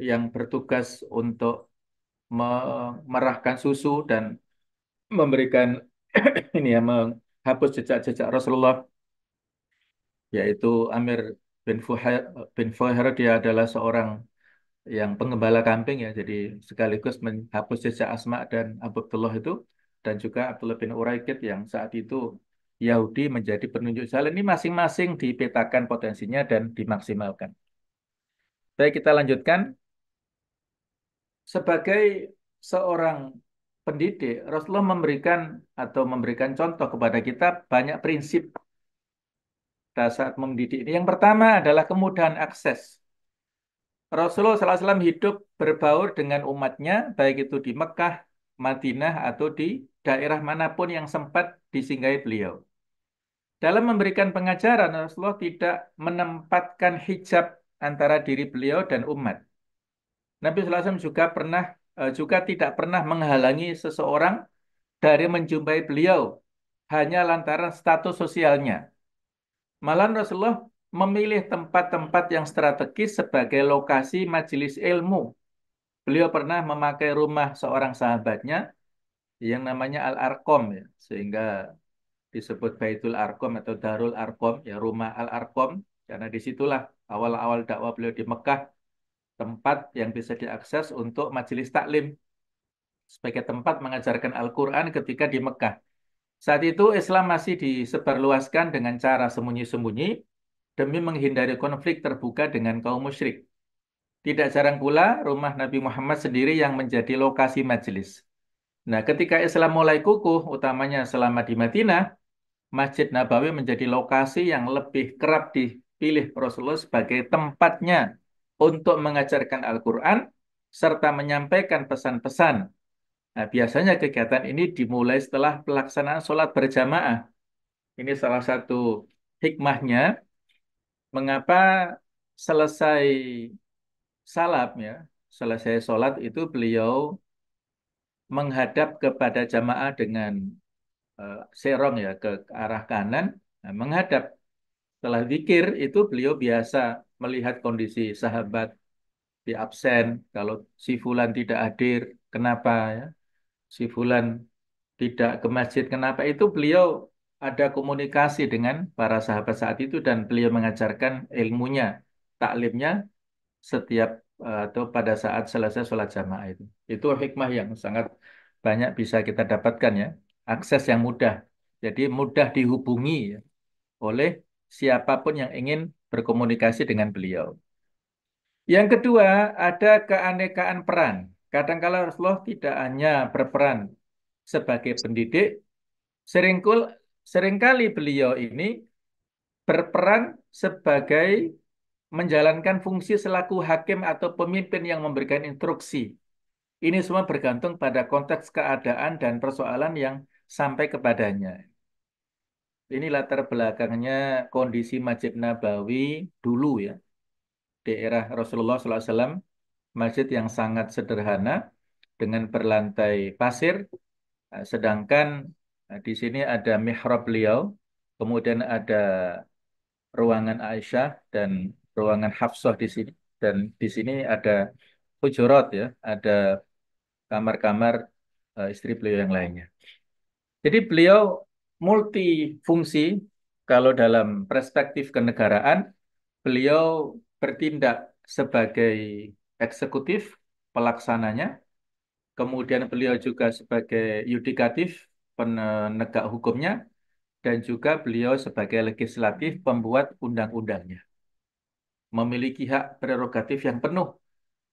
yang bertugas untuk memerahkan susu dan memberikan ini ya menghapus jejak-jejak Rasulullah, yaitu Amir bin Fuhair, dia adalah seorang yang penggembala kambing ya, jadi sekaligus menghapus jejak Asma dan Abdullah itu, dan juga Abdullah bin Uraikid yang saat itu Yahudi menjadi penunjuk jalan. Ini masing-masing dipetakan potensinya dan dimaksimalkan. Baik, kita lanjutkan. Sebagai seorang pendidik, Rasulullah memberikan contoh kepada kita banyak prinsip saat mendidik ini. Yang pertama adalah kemudahan akses. Rasulullah SAW hidup berbaur dengan umatnya, baik itu di Mekah, Madinah, atau di daerah manapun yang sempat disinggahi beliau. Dalam memberikan pengajaran, Rasulullah tidak menempatkan hijab antara diri beliau dan umat. Nabi SAW juga tidak pernah menghalangi seseorang dari menjumpai beliau hanya lantaran status sosialnya. Malahan Rasulullah memilih tempat-tempat yang strategis sebagai lokasi majelis ilmu. Beliau pernah memakai rumah seorang sahabatnya yang namanya Al-Arqam ya, sehingga disebut Baitul Arqam atau Darul Arqam ya, rumah Al-Arqam, karena disitulah awal-awal dakwah beliau di Mekah, tempat yang bisa diakses untuk majelis taklim sebagai tempat mengajarkan Al-Quran ketika di Mekah. Saat itu Islam masih disebarluaskan dengan cara sembunyi-sembunyi demi menghindari konflik terbuka dengan kaum musyrik. Tidak jarang pula rumah Nabi Muhammad sendiri yang menjadi lokasi majelis. Nah, ketika Islam mulai kukuh, utamanya selama di Madinah, Masjid Nabawi menjadi lokasi yang lebih kerap dipilih Rasulullah sebagai tempatnya untuk mengajarkan Al-Quran serta menyampaikan pesan-pesan. Nah, biasanya kegiatan ini dimulai setelah pelaksanaan sholat berjamaah. Ini salah satu hikmahnya mengapa selesai salam ya, selesai sholat itu beliau menghadap kepada jamaah dengan serong ya ke arah kanan, nah, menghadap. Setelah zikir itu beliau biasa melihat kondisi sahabat di absen. Kalau si Fulan tidak hadir, kenapa ya? Si Fulan tidak ke masjid, kenapa? Itu beliau ada komunikasi dengan para sahabat saat itu dan beliau mengajarkan ilmunya, taklimnya setiap atau pada saat selesai sholat jamaah itu. Itu hikmah yang sangat banyak bisa kita dapatkan ya. Akses yang mudah. Jadi mudah dihubungi ya, oleh siapapun yang ingin berkomunikasi dengan beliau. Yang kedua, ada keanekaan peran. Kadang-kala Rasulullah tidak hanya berperan sebagai pendidik, seringkul, seringkali beliau ini berperan sebagai menjalankan fungsi selaku hakim atau pemimpin yang memberikan instruksi. Ini semua bergantung pada konteks keadaan dan persoalan yang sampai kepadanya. Ini latar belakangnya kondisi Masjid Nabawi dulu ya, di era Rasulullah SAW, masjid yang sangat sederhana dengan berlantai pasir, sedangkan di sini ada mihrab beliau, kemudian ada ruangan Aisyah dan ruangan Hafsah di sini, dan di sini ada hujurat ya, ada kamar-kamar istri beliau yang lainnya. Jadi beliau multifungsi kalau dalam perspektif kenegaraan, beliau bertindak sebagai eksekutif pelaksananya, kemudian beliau juga sebagai yudikatif penegak hukumnya, dan juga beliau sebagai legislatif pembuat undang-undangnya. Memiliki hak prerogatif yang penuh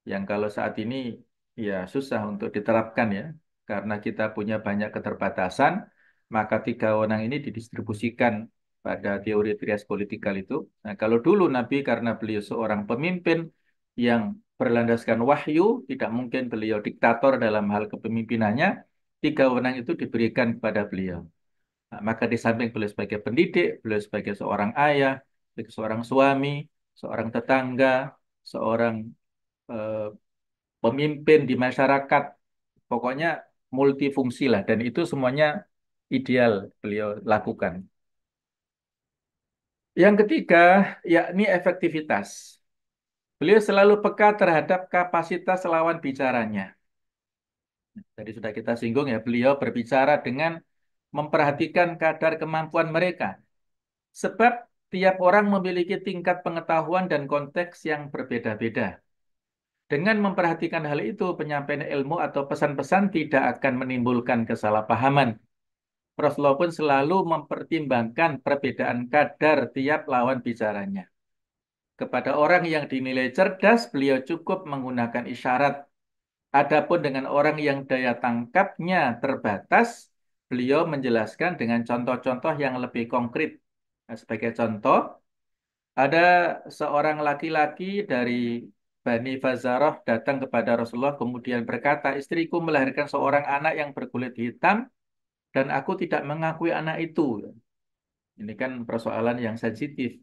yang kalau saat ini ya susah untuk diterapkan ya karena kita punya banyak keterbatasan, maka tiga wewenang ini didistribusikan pada teori trias politikal itu. Nah, kalau dulu Nabi karena beliau seorang pemimpin yang berlandaskan wahyu, tidak mungkin beliau diktator dalam hal kepemimpinannya, tiga wewenang itu diberikan kepada beliau. Nah, maka di samping beliau sebagai pendidik, beliau sebagai seorang ayah, sebagai seorang suami, seorang tetangga, seorang eh, pemimpin di masyarakat, pokoknya multifungsi lah, dan itu semuanya ideal beliau lakukan. Yang ketiga, yakni efektivitas. Beliau selalu peka terhadap kapasitas lawan bicaranya. Tadi sudah kita singgung ya, beliau berbicara dengan memperhatikan kadar kemampuan mereka. Sebab tiap orang memiliki tingkat pengetahuan dan konteks yang berbeda-beda. Dengan memperhatikan hal itu, penyampaian ilmu atau pesan-pesan tidak akan menimbulkan kesalahpahaman. Rasulullah pun selalu mempertimbangkan perbedaan kadar tiap lawan bicaranya. Kepada orang yang dinilai cerdas, beliau cukup menggunakan isyarat. Adapun dengan orang yang daya tangkapnya terbatas, beliau menjelaskan dengan contoh-contoh yang lebih konkret. Nah, sebagai contoh, ada seorang laki-laki dari Bani Fazarah datang kepada Rasulullah kemudian berkata, istriku melahirkan seorang anak yang berkulit hitam dan aku tidak mengakui anak itu. Ini kan persoalan yang sensitif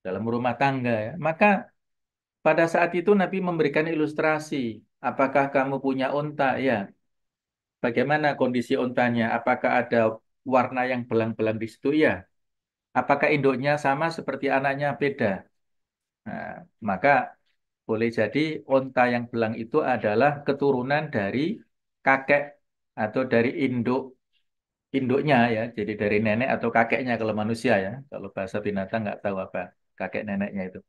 dalam rumah tangga ya. Maka pada saat itu Nabi memberikan ilustrasi. Apakah kamu punya unta? Ya. Bagaimana kondisi untanya? Apakah ada warna yang belang-belang di situ? Ya. Apakah induknya sama seperti anaknya? Beda. Nah, maka boleh jadi unta yang belang itu adalah keturunan dari kakek atau dari induknya ya, jadi dari nenek atau kakeknya kalau manusia ya. Kalau bahasa binatang nggak tahu apa kakek neneknya itu.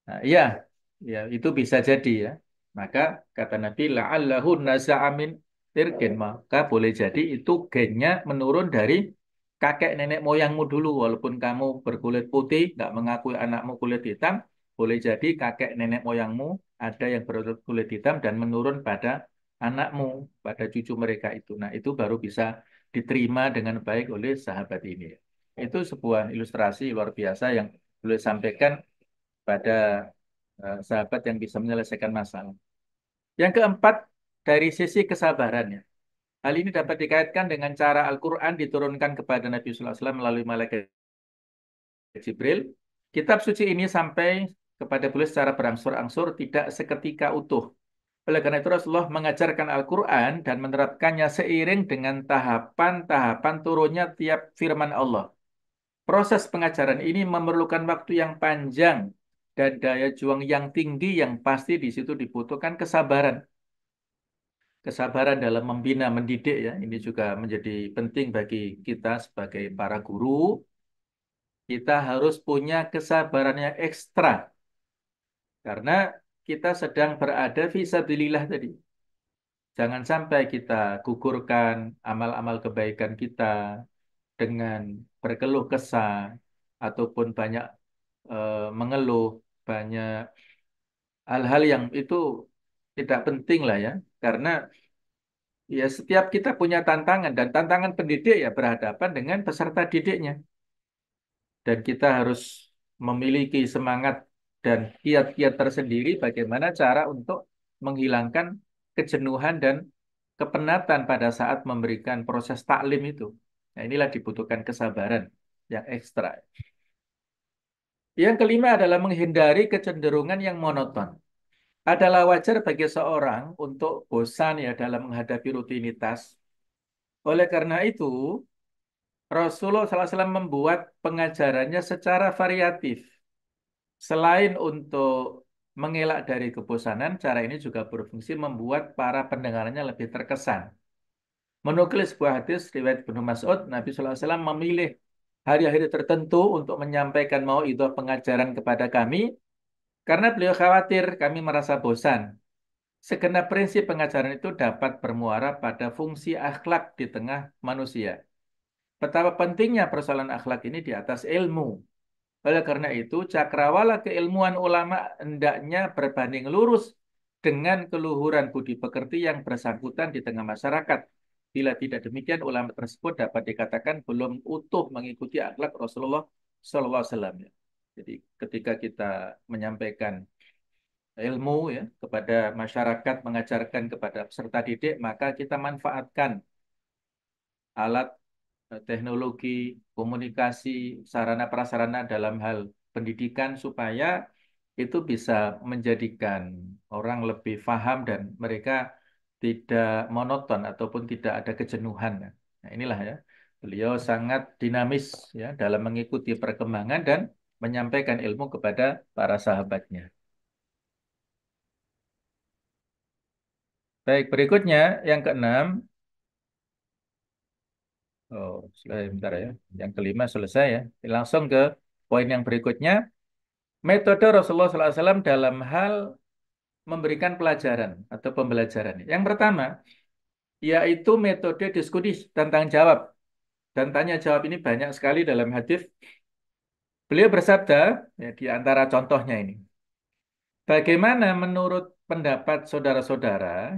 Nah, iya, ya itu bisa jadi ya. Maka kata Nabi, la'allahu naza'a min irkin, maka boleh jadi itu gennya menurun dari kakek nenek moyangmu dulu. Walaupun kamu berkulit putih, nggak mengakui anakmu kulit hitam, boleh jadi kakek nenek moyangmu ada yang berkulit hitam dan menurun pada anakmu, pada cucu mereka itu. Nah, itu baru bisa diterima dengan baik oleh sahabat ini. Itu sebuah ilustrasi luar biasa yang boleh sampaikan pada sahabat yang bisa menyelesaikan masalah. Yang keempat, dari sisi kesabarannya. Hal ini dapat dikaitkan dengan cara Al-Quran diturunkan kepada Nabi Sallallahu Alaihi Wasallam melalui malaikat Jibril. Kitab suci ini sampai kepada beliau secara berangsur-angsur, tidak seketika utuh. Oleh karena itu Rasulullah mengajarkan Al-Quran dan menerapkannya seiring dengan tahapan-tahapan turunnya tiap firman Allah. Proses pengajaran ini memerlukan waktu yang panjang dan daya juang yang tinggi yang pasti di situ dibutuhkan kesabaran. kesabaran dalam membina, mendidik ya. Ini juga menjadi penting bagi kita sebagai para guru. Kita harus punya kesabaran yang ekstra karena kita sedang berada fisabilillah tadi. Jangan sampai kita gugurkan amal-amal kebaikan kita dengan berkeluh kesah ataupun banyak mengeluh, banyak hal-hal yang itu tidak penting lah ya. Karena ya setiap kita punya tantangan dan tantangan pendidik ya berhadapan dengan peserta didiknya. Dan kita harus memiliki semangat dan kiat-kiat tersendiri bagaimana cara untuk menghilangkan kejenuhan dan kepenatan pada saat memberikan proses taklim itu. Nah, inilah dibutuhkan kesabaran yang ekstra. Yang kelima adalah menghindari kecenderungan yang monoton. Adalah wajar bagi seorang untuk bosan ya dalam menghadapi rutinitas. Oleh karena itu, Rasulullah SAW membuat pengajarannya secara variatif. Selain untuk mengelak dari kebosanan, cara ini juga berfungsi membuat para pendengarnya lebih terkesan. Menukil sebuah hadis riwayat Ibnu Mas'ud, Nabi SAW memilih hari-hari tertentu untuk menyampaikan mauidhah pengajaran kepada kami karena beliau khawatir kami merasa bosan. Segenap prinsip pengajaran itu dapat bermuara pada fungsi akhlak di tengah manusia. Betapa pentingnya persoalan akhlak ini di atas ilmu. Oleh karena itu, cakrawala keilmuan ulama hendaknya berbanding lurus dengan keluhuran budi pekerti yang bersangkutan di tengah masyarakat. Bila tidak demikian, ulama tersebut dapat dikatakan belum utuh mengikuti akhlak Rasulullah SAW. Jadi, ketika kita menyampaikan ilmu ya kepada masyarakat, mengajarkan kepada peserta didik, maka kita manfaatkan alat teknologi, komunikasi, sarana prasarana dalam hal pendidikan supaya itu bisa menjadikan orang lebih paham dan mereka tidak monoton ataupun tidak ada kejenuhan. Nah, inilah ya. Beliau sangat dinamis ya dalam mengikuti perkembangan dan menyampaikan ilmu kepada para sahabatnya. Baik, berikutnya yang keenam. Oh, sebentar ya. Yang kelima selesai ya. Langsung ke poin yang berikutnya. Metode Rasulullah SAW dalam hal memberikan pelajaran atau pembelajaran. Yang pertama, yaitu metode diskusi dan tanya jawab. Dan tanya jawab ini banyak sekali dalam hadis. Beliau bersabda, ya, di antara contohnya ini. Bagaimana menurut pendapat saudara-saudara,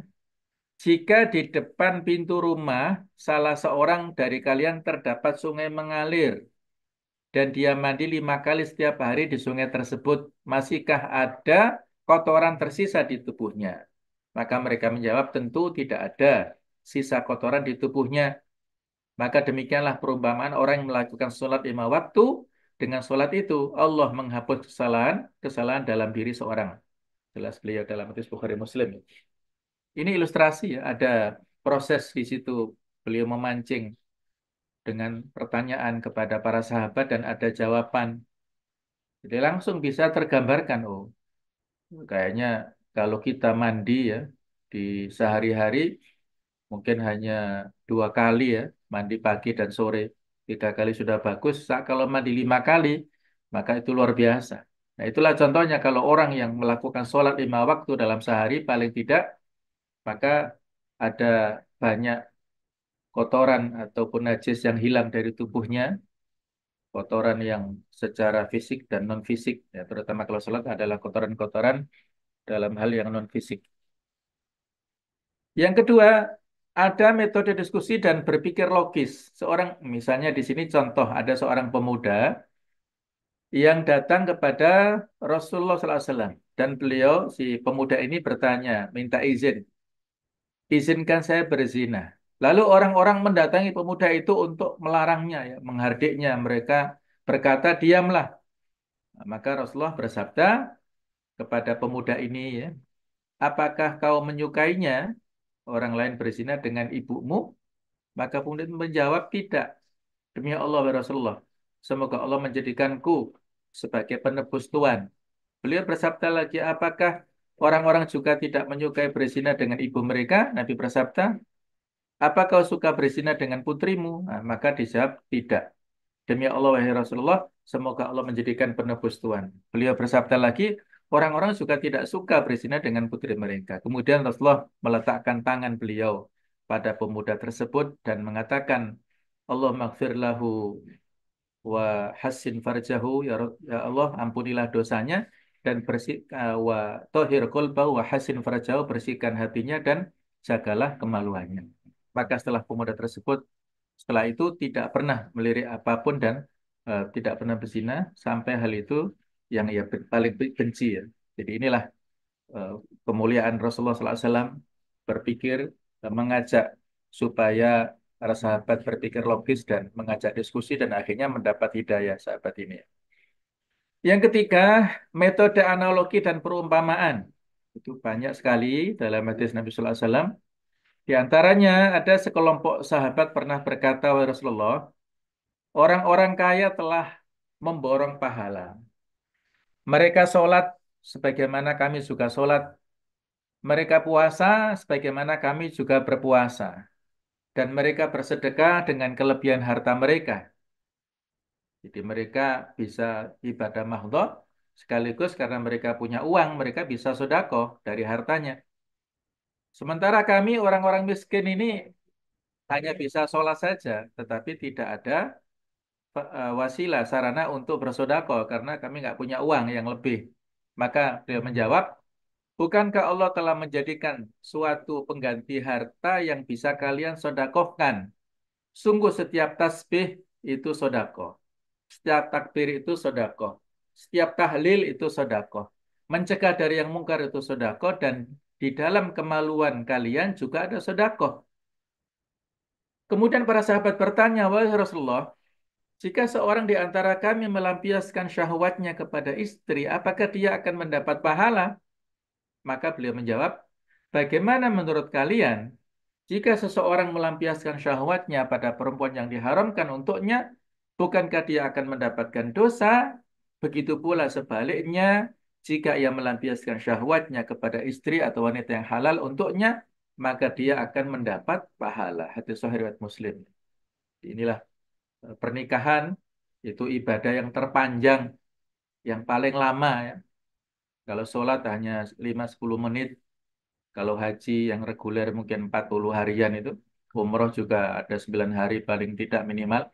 jika di depan pintu rumah salah seorang dari kalian terdapat sungai mengalir, dan dia mandi 5 kali setiap hari di sungai tersebut, masihkah ada kotoran tersisa di tubuhnya? Maka mereka menjawab, tentu tidak ada sisa kotoran di tubuhnya. Maka demikianlah perumpamaan orang yang melakukan sholat 5 waktu. Dengan sholat itu, Allah menghapus kesalahan dalam diri seorang. Jelas beliau dalam hadis Bukhari Muslim. Ini ilustrasi ya, ada proses di situ. Beliau memancing dengan pertanyaan kepada para sahabat dan ada jawaban. Jadi langsung bisa tergambarkan, oh, kayaknya kalau kita mandi ya di sehari-hari mungkin hanya 2 kali ya, mandi pagi dan sore. 3 kali sudah bagus. Kalau mandi 5 kali, maka itu luar biasa. Nah itulah contohnya kalau orang yang melakukan sholat 5 waktu dalam sehari paling tidak, maka ada banyak kotoran ataupun najis yang hilang dari tubuhnya, kotoran yang secara fisik dan non fisik, ya, terutama kalau sholat adalah kotoran-kotoran dalam hal yang non-fisik. Yang kedua, ada metode diskusi dan berpikir logis. Seorang, misalnya di sini contoh, ada seorang pemuda yang datang kepada Rasulullah SAW. Dan beliau, si pemuda ini bertanya, minta izin. Izinkan saya berzina. Lalu orang-orang mendatangi pemuda itu untuk melarangnya, ya, menghardiknya. Mereka berkata, diamlah. Nah, maka Rasulullah bersabda kepada pemuda ini, ya, apakah kau menyukainya? Orang lain berzina dengan ibumu, maka pemuda itu menjawab tidak. Demi Allah wa Rasulullah, semoga Allah menjadikanku sebagai penebus Tuhan. Beliau bersabda lagi, apakah Orang-orang juga tidak menyukai berzina dengan ibu mereka. Nabi bersabda, apa kau suka berzina dengan putrimu? Nah, maka dijawab tidak. Demi Allah, wahai Rasulullah, semoga Allah menjadikan penebus Tuhan. Beliau bersabda lagi, orang-orang juga tidak suka berzina dengan putri mereka. Kemudian Rasulullah meletakkan tangan beliau pada pemuda tersebut dan mengatakan, Allah maghfir lahu wa hassin farjahu, ya Allah, ampunilah dosanya dan bersih wa tohir qalbahu wa hassin farjahu, bersihkan hatinya dan jagalah kemaluannya. Maka setelah pemuda tersebut setelah itu tidak pernah melirik apapun dan tidak pernah berzina sampai hal itu yang ia paling benci ya. Jadi inilah eh, kemuliaan Rasulullah SAW berpikir, mengajak supaya para sahabat berpikir logis dan mengajak diskusi dan akhirnya mendapat hidayah sahabat ini. Yang ketiga, metode analogi dan perumpamaan. Itu banyak sekali dalam hadis Nabi Sallallahu Alaihi Wasallam. Di antaranya ada sekelompok sahabat pernah berkata, wahai Rasulullah, orang-orang kaya telah memborong pahala. Mereka sholat sebagaimana kami juga sholat. Mereka puasa sebagaimana kami juga berpuasa. Dan mereka bersedekah dengan kelebihan harta mereka. Jadi mereka bisa ibadah mahdhah sekaligus karena mereka punya uang, mereka bisa sedekah dari hartanya. Sementara kami orang-orang miskin ini hanya bisa sholat saja, tetapi tidak ada wasilah, sarana untuk bersedekah karena kami nggak punya uang yang lebih. Maka beliau menjawab, bukankah Allah telah menjadikan suatu pengganti harta yang bisa kalian sedekahkan? Sungguh setiap tasbih itu sedekah. Setiap takbir itu sedekah. Setiap tahlil itu sedekah. Mencegah dari yang mungkar itu sedekah dan di dalam kemaluan kalian juga ada sedekah. Kemudian para sahabat bertanya, wahai Rasulullah, jika seorang di antara kami melampiaskan syahwatnya kepada istri, apakah dia akan mendapat pahala? Maka beliau menjawab, bagaimana menurut kalian jika seseorang melampiaskan syahwatnya pada perempuan yang diharamkan untuknya, bukankah dia akan mendapatkan dosa? Begitu pula sebaliknya, jika ia melampiaskan syahwatnya kepada istri atau wanita yang halal untuknya, maka dia akan mendapat pahala. Hadis Sahih riwayat Muslim. Inilah pernikahan itu ibadah yang terpanjang, yang paling lama ya. Kalau sholat hanya 5-10 menit, kalau haji yang reguler mungkin 40 harian itu, umroh juga ada 9 hari paling tidak minimal.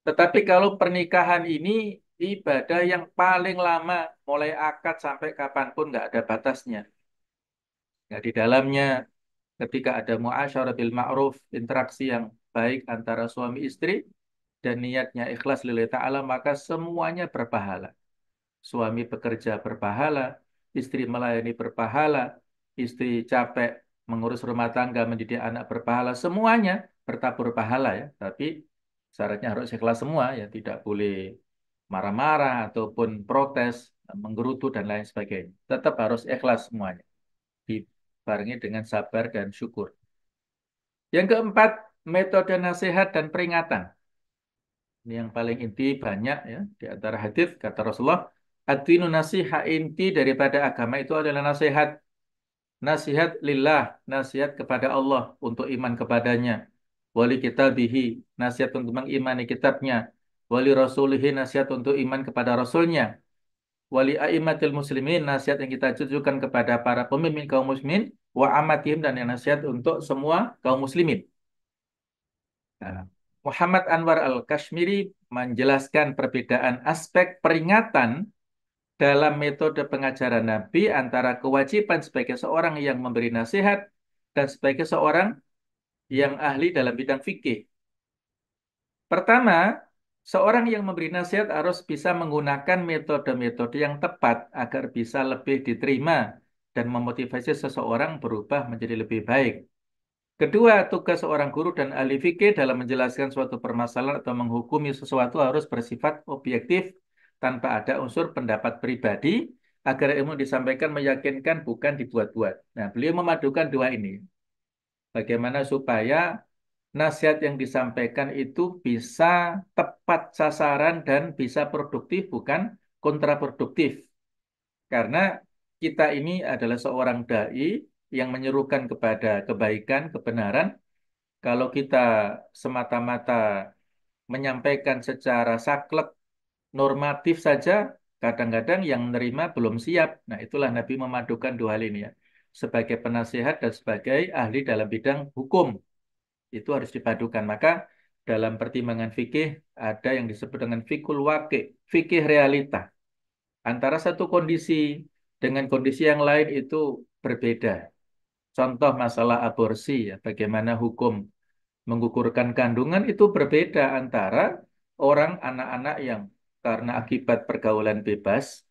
Tetapi kalau pernikahan ini ibadah yang paling lama, mulai akad sampai kapanpun nggak ada batasnya. Ya, di dalamnya ketika ada muasyarah bil ma'ruf, interaksi yang baik antara suami istri, dan niatnya ikhlas lillahi ta'ala, maka semuanya berpahala. Suami bekerja berpahala, istri melayani berpahala, istri capek mengurus rumah tangga, mendidik anak berpahala, semuanya bertabur pahala ya. Tapi syaratnya harus ikhlas semua ya, tidak boleh marah-marah ataupun protes, menggerutu dan lain sebagainya. Tetap harus ikhlas semuanya, dibarengi dengan sabar dan syukur. Yang keempat, metode nasihat dan peringatan. Ini yang paling inti banyak ya di antara hadis kata Rasulullah, ad-dinu nasiha, inti daripada agama itu adalah nasihat. Nasihat lillah, nasihat kepada Allah untuk iman kepadanya. Wali kitabihi, nasihat untuk mengimani kitabnya. Wali rasulihi, nasihat untuk iman kepada rasulnya. Wali a'immatil muslimin, nasihat yang kita tujukan kepada para pemimpin kaum muslimin. Wa amatihim, dan yang nasihat untuk semua kaum muslimin. Nah, Muhammad Anwar Al-Kashmiri menjelaskan perbedaan aspek peringatan dalam metode pengajaran Nabi antara kewajiban sebagai seorang yang memberi nasihat dan sebagai seorang yang ahli dalam bidang fikih. Pertama, seorang yang memberi nasihat harus bisa menggunakan metode-metode yang tepat agar bisa lebih diterima dan memotivasi seseorang berubah menjadi lebih baik. Kedua, tugas seorang guru dan ahli fikih dalam menjelaskan suatu permasalahan atau menghukumi sesuatu harus bersifat objektif tanpa ada unsur pendapat pribadi agar ilmu disampaikan meyakinkan bukan dibuat-buat. Nah, beliau memadukan dua ini. Bagaimana supaya nasihat yang disampaikan itu bisa tepat sasaran dan bisa produktif bukan kontraproduktif. Karena kita ini adalah seorang dai yang menyerukan kepada kebaikan, kebenaran. Kalau kita semata-mata menyampaikan secara saklek, normatif saja, kadang-kadang yang menerima belum siap. Nah, itulah Nabi memadukan dua hal ini ya. Sebagai penasihat dan sebagai ahli dalam bidang hukum. Itu harus dipadukan. Maka dalam pertimbangan fikih ada yang disebut dengan fikul waqi, fikih realita. Antara satu kondisi dengan kondisi yang lain itu berbeda. Contoh masalah aborsi ya, bagaimana hukum menggugurkan kandungan itu berbeda antara orang anak-anak yang karena akibat pergaulan bebas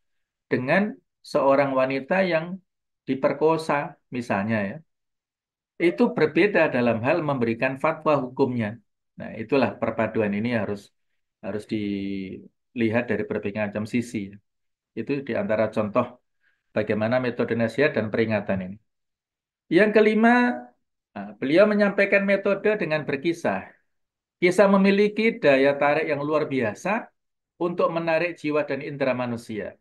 dengan seorang wanita yang diperkosa misalnya ya. Itu berbeda dalam hal memberikan fatwa hukumnya. Nah, itulah perpaduan ini harus harus dilihat dari berbagai macam sisi. Itu di antara contoh bagaimana metode nasihat dan peringatan ini. Yang kelima, beliau menyampaikan metode dengan berkisah. Kisah memiliki daya tarik yang luar biasa untuk menarik jiwa dan indera manusia.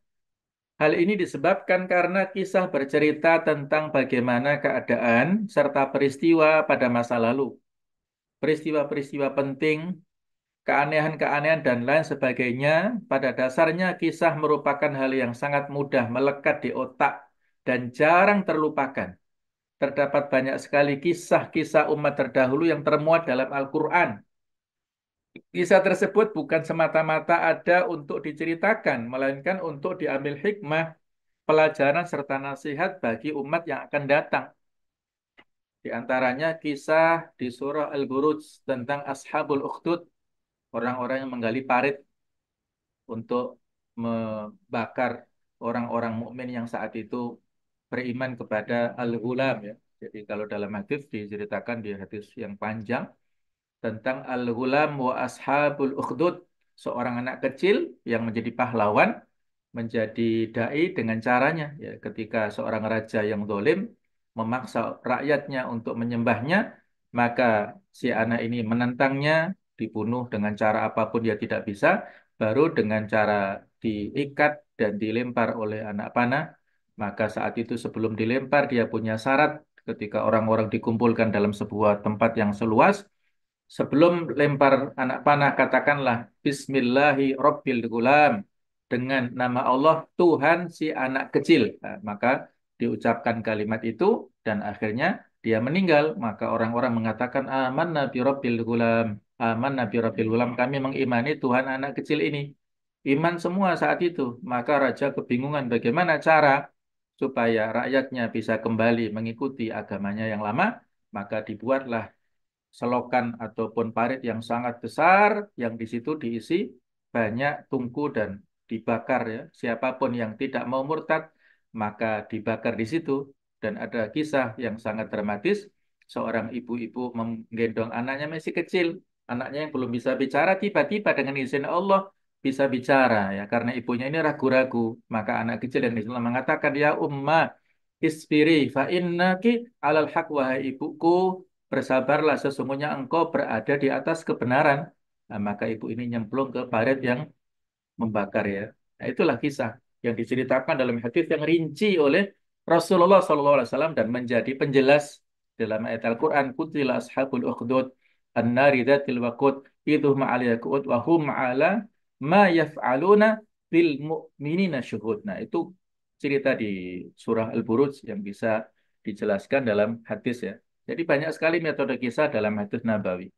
Hal ini disebabkan karena kisah bercerita tentang bagaimana keadaan serta peristiwa pada masa lalu. Peristiwa-peristiwa penting, keanehan-keanehan, dan lain sebagainya. Pada dasarnya kisah merupakan hal yang sangat mudah melekat di otak dan jarang terlupakan. Terdapat banyak sekali kisah-kisah umat terdahulu yang termuat dalam Al-Quran. Kisah tersebut bukan semata-mata ada untuk diceritakan, melainkan untuk diambil hikmah, pelajaran, serta nasihat bagi umat yang akan datang. Di antaranya kisah di surah Al-Buruj tentang Ashabul Ukhdud, orang-orang yang menggali parit untuk membakar orang-orang mukmin yang saat itu beriman kepada Al-Ghulam ya. Jadi kalau dalam hadis diceritakan di hadis yang panjang tentang Al-Ghulam wa Ashabul Ukhdud, seorang anak kecil yang menjadi pahlawan, menjadi dai dengan caranya ya, ketika seorang raja yang zalim memaksa rakyatnya untuk menyembahnya, maka si anak ini menentangnya, dibunuh dengan cara apapun dia tidak bisa, baru dengan cara diikat dan dilempar oleh anak panah. Maka saat itu sebelum dilempar dia punya syarat ketika orang-orang dikumpulkan dalam sebuah tempat yang seluas. Sebelum lempar anak panah, katakanlah Bismillahi Rabbil Gulam. Dengan nama Allah Tuhan si anak kecil. Nah, maka diucapkan kalimat itu dan akhirnya dia meninggal. Maka orang-orang mengatakan Aman Nabi Rabbil Gulam. Aman Nabi Rabbil Gulam. Kami mengimani Tuhan anak kecil ini. Iman semua saat itu. Maka raja kebingungan bagaimana cara supaya rakyatnya bisa kembali mengikuti agamanya yang lama. Maka dibuatlah selokan ataupun parit yang sangat besar yang di situ diisi banyak tungku dan dibakar ya. Siapapun yang tidak mau murtad maka dibakar di situ dan ada kisah yang sangat dramatis seorang ibu-ibu menggendong anaknya masih kecil, anaknya yang belum bisa bicara tiba-tiba dengan izin Allah bisa bicara ya karena ibunya ini ragu-ragu maka anak kecil yang Islam mengatakan ya ummah isbiri fa innaki alal haq wahai ibuku bersabarlah, sesungguhnya engkau berada di atas kebenaran. Nah, maka ibu ini nyemplung ke parit yang membakar ya. Nah, itulah kisah yang diceritakan dalam hadis yang rinci oleh Rasulullah SAW dan menjadi penjelas dalam ayat Al-Quran. Kutila ashabul ukhdud an-nari dhatil waqud idhum ma'aliyah ku'ud wa hum ala ma yaf'aluna bil mu'minina syuhud. Nah, itu cerita di surah Al-Buruj yang bisa dijelaskan dalam hadis ya. Jadi banyak sekali metode kisah dalam hadis Nabawi.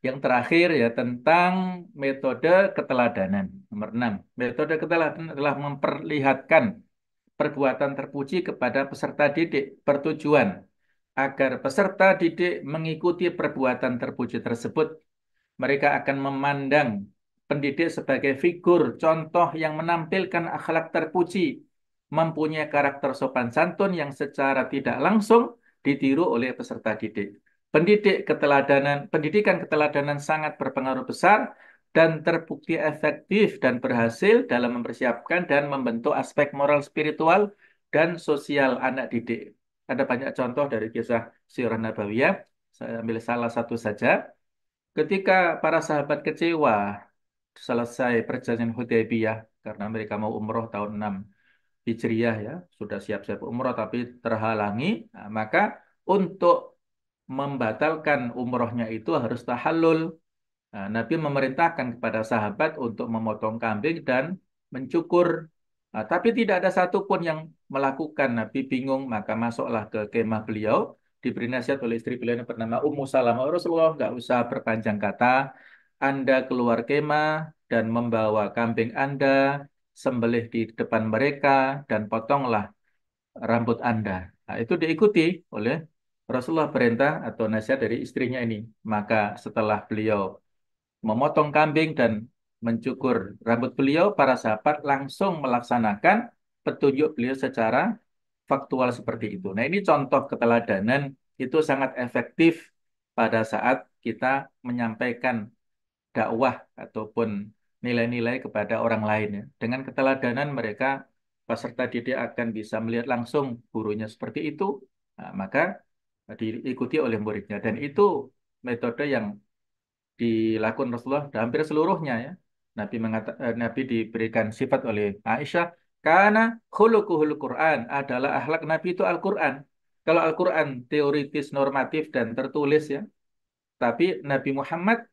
Yang terakhir ya tentang metode keteladanan. Nomor 6. Metode keteladanan adalah memperlihatkan perbuatan terpuji kepada peserta didik bertujuan agar peserta didik mengikuti perbuatan terpuji tersebut. Mereka akan memandang pendidik sebagai figur contoh yang menampilkan akhlak terpuji, mempunyai karakter sopan santun yang secara tidak langsung ditiru oleh peserta didik. Pendidikan keteladanan sangat berpengaruh besar dan terbukti efektif dan berhasil dalam mempersiapkan dan membentuk aspek moral spiritual dan sosial anak didik. Ada banyak contoh dari kisah Sirah Nabawiyah. Saya ambil salah satu saja. Ketika para sahabat kecewa selesai perjanjian Hudaybiyah karena mereka mau umroh tahun 6 Hijriyah ya, sudah siap-siap umroh tapi terhalangi, nah, maka untuk membatalkan umrohnya itu harus tahallul. Nah, Nabi memerintahkan kepada sahabat untuk memotong kambing dan mencukur. Nah, tapi tidak ada satupun yang melakukan. Nabi bingung, maka masuklah ke kemah beliau. Diberi nasihat oleh istri beliau yang bernama Ummu Salamah. Rasulullah nggak usah berpanjang kata. Anda keluar kemah dan membawa kambing Anda, sembelih di depan mereka, dan potonglah rambut Anda. Nah, itu diikuti oleh Rasulullah perintah atau nasihat dari istrinya ini. Maka setelah beliau memotong kambing dan mencukur rambut beliau, para sahabat langsung melaksanakan petunjuk beliau secara faktual seperti itu. Nah, ini contoh keteladanan itu sangat efektif pada saat kita menyampaikan dakwah ataupun nilai-nilai kepada orang lain ya. Dengan keteladanan mereka peserta didik akan bisa melihat langsung gurunya seperti itu, nah, maka diikuti oleh muridnya dan itu metode yang dilakukan Rasulullah hampir seluruhnya ya. Nabi diberikan sifat oleh Aisyah karena khuluquhul Quran adalah akhlak Nabi itu Al-Quran. Kalau Al-Quran teoritis, normatif dan tertulis ya, tapi Nabi Muhammad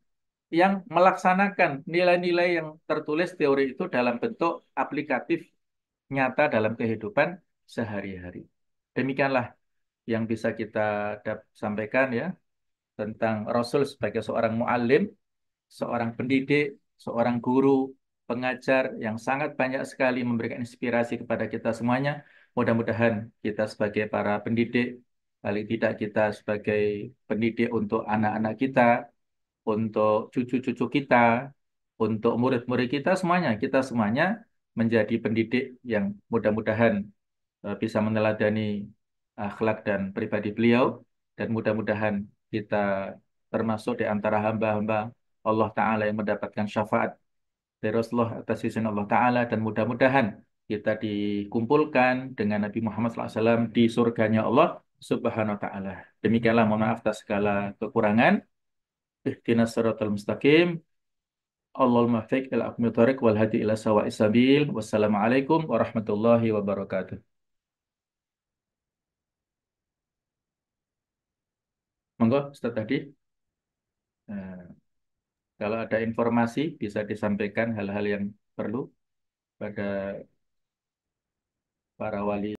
yang melaksanakan nilai-nilai yang tertulis teori itu dalam bentuk aplikatif nyata dalam kehidupan sehari-hari. Demikianlah yang bisa kita sampaikan ya tentang Rasul sebagai seorang muallim, seorang pendidik, seorang guru, pengajar yang sangat banyak sekali memberikan inspirasi kepada kita semuanya. Mudah-mudahan kita sebagai para pendidik, paling tidak kita sebagai pendidik untuk anak-anak kita, untuk cucu-cucu kita, untuk murid-murid kita semuanya menjadi pendidik yang mudah-mudahan bisa meneladani akhlak dan pribadi beliau dan mudah-mudahan kita termasuk di antara hamba-hamba Allah Ta'ala yang mendapatkan syafaat dari Rasulullah atas izin Allah Ta'ala dan mudah-mudahan kita dikumpulkan dengan Nabi Muhammad SAW di surganya Allah Subhanahu Wa Ta'ala. Demikianlah mohon maaf atas segala kekurangan. Ihdinas siratal mustaqim. Allahumma fiq ila aqmit thariq wal hadi ila sawa'is sabil. Wassalamualaikum warahmatullahi wabarakatuh. Monggo Ustaz tadi. Kalau ada informasi bisa disampaikan hal-hal yang perlu pada para wali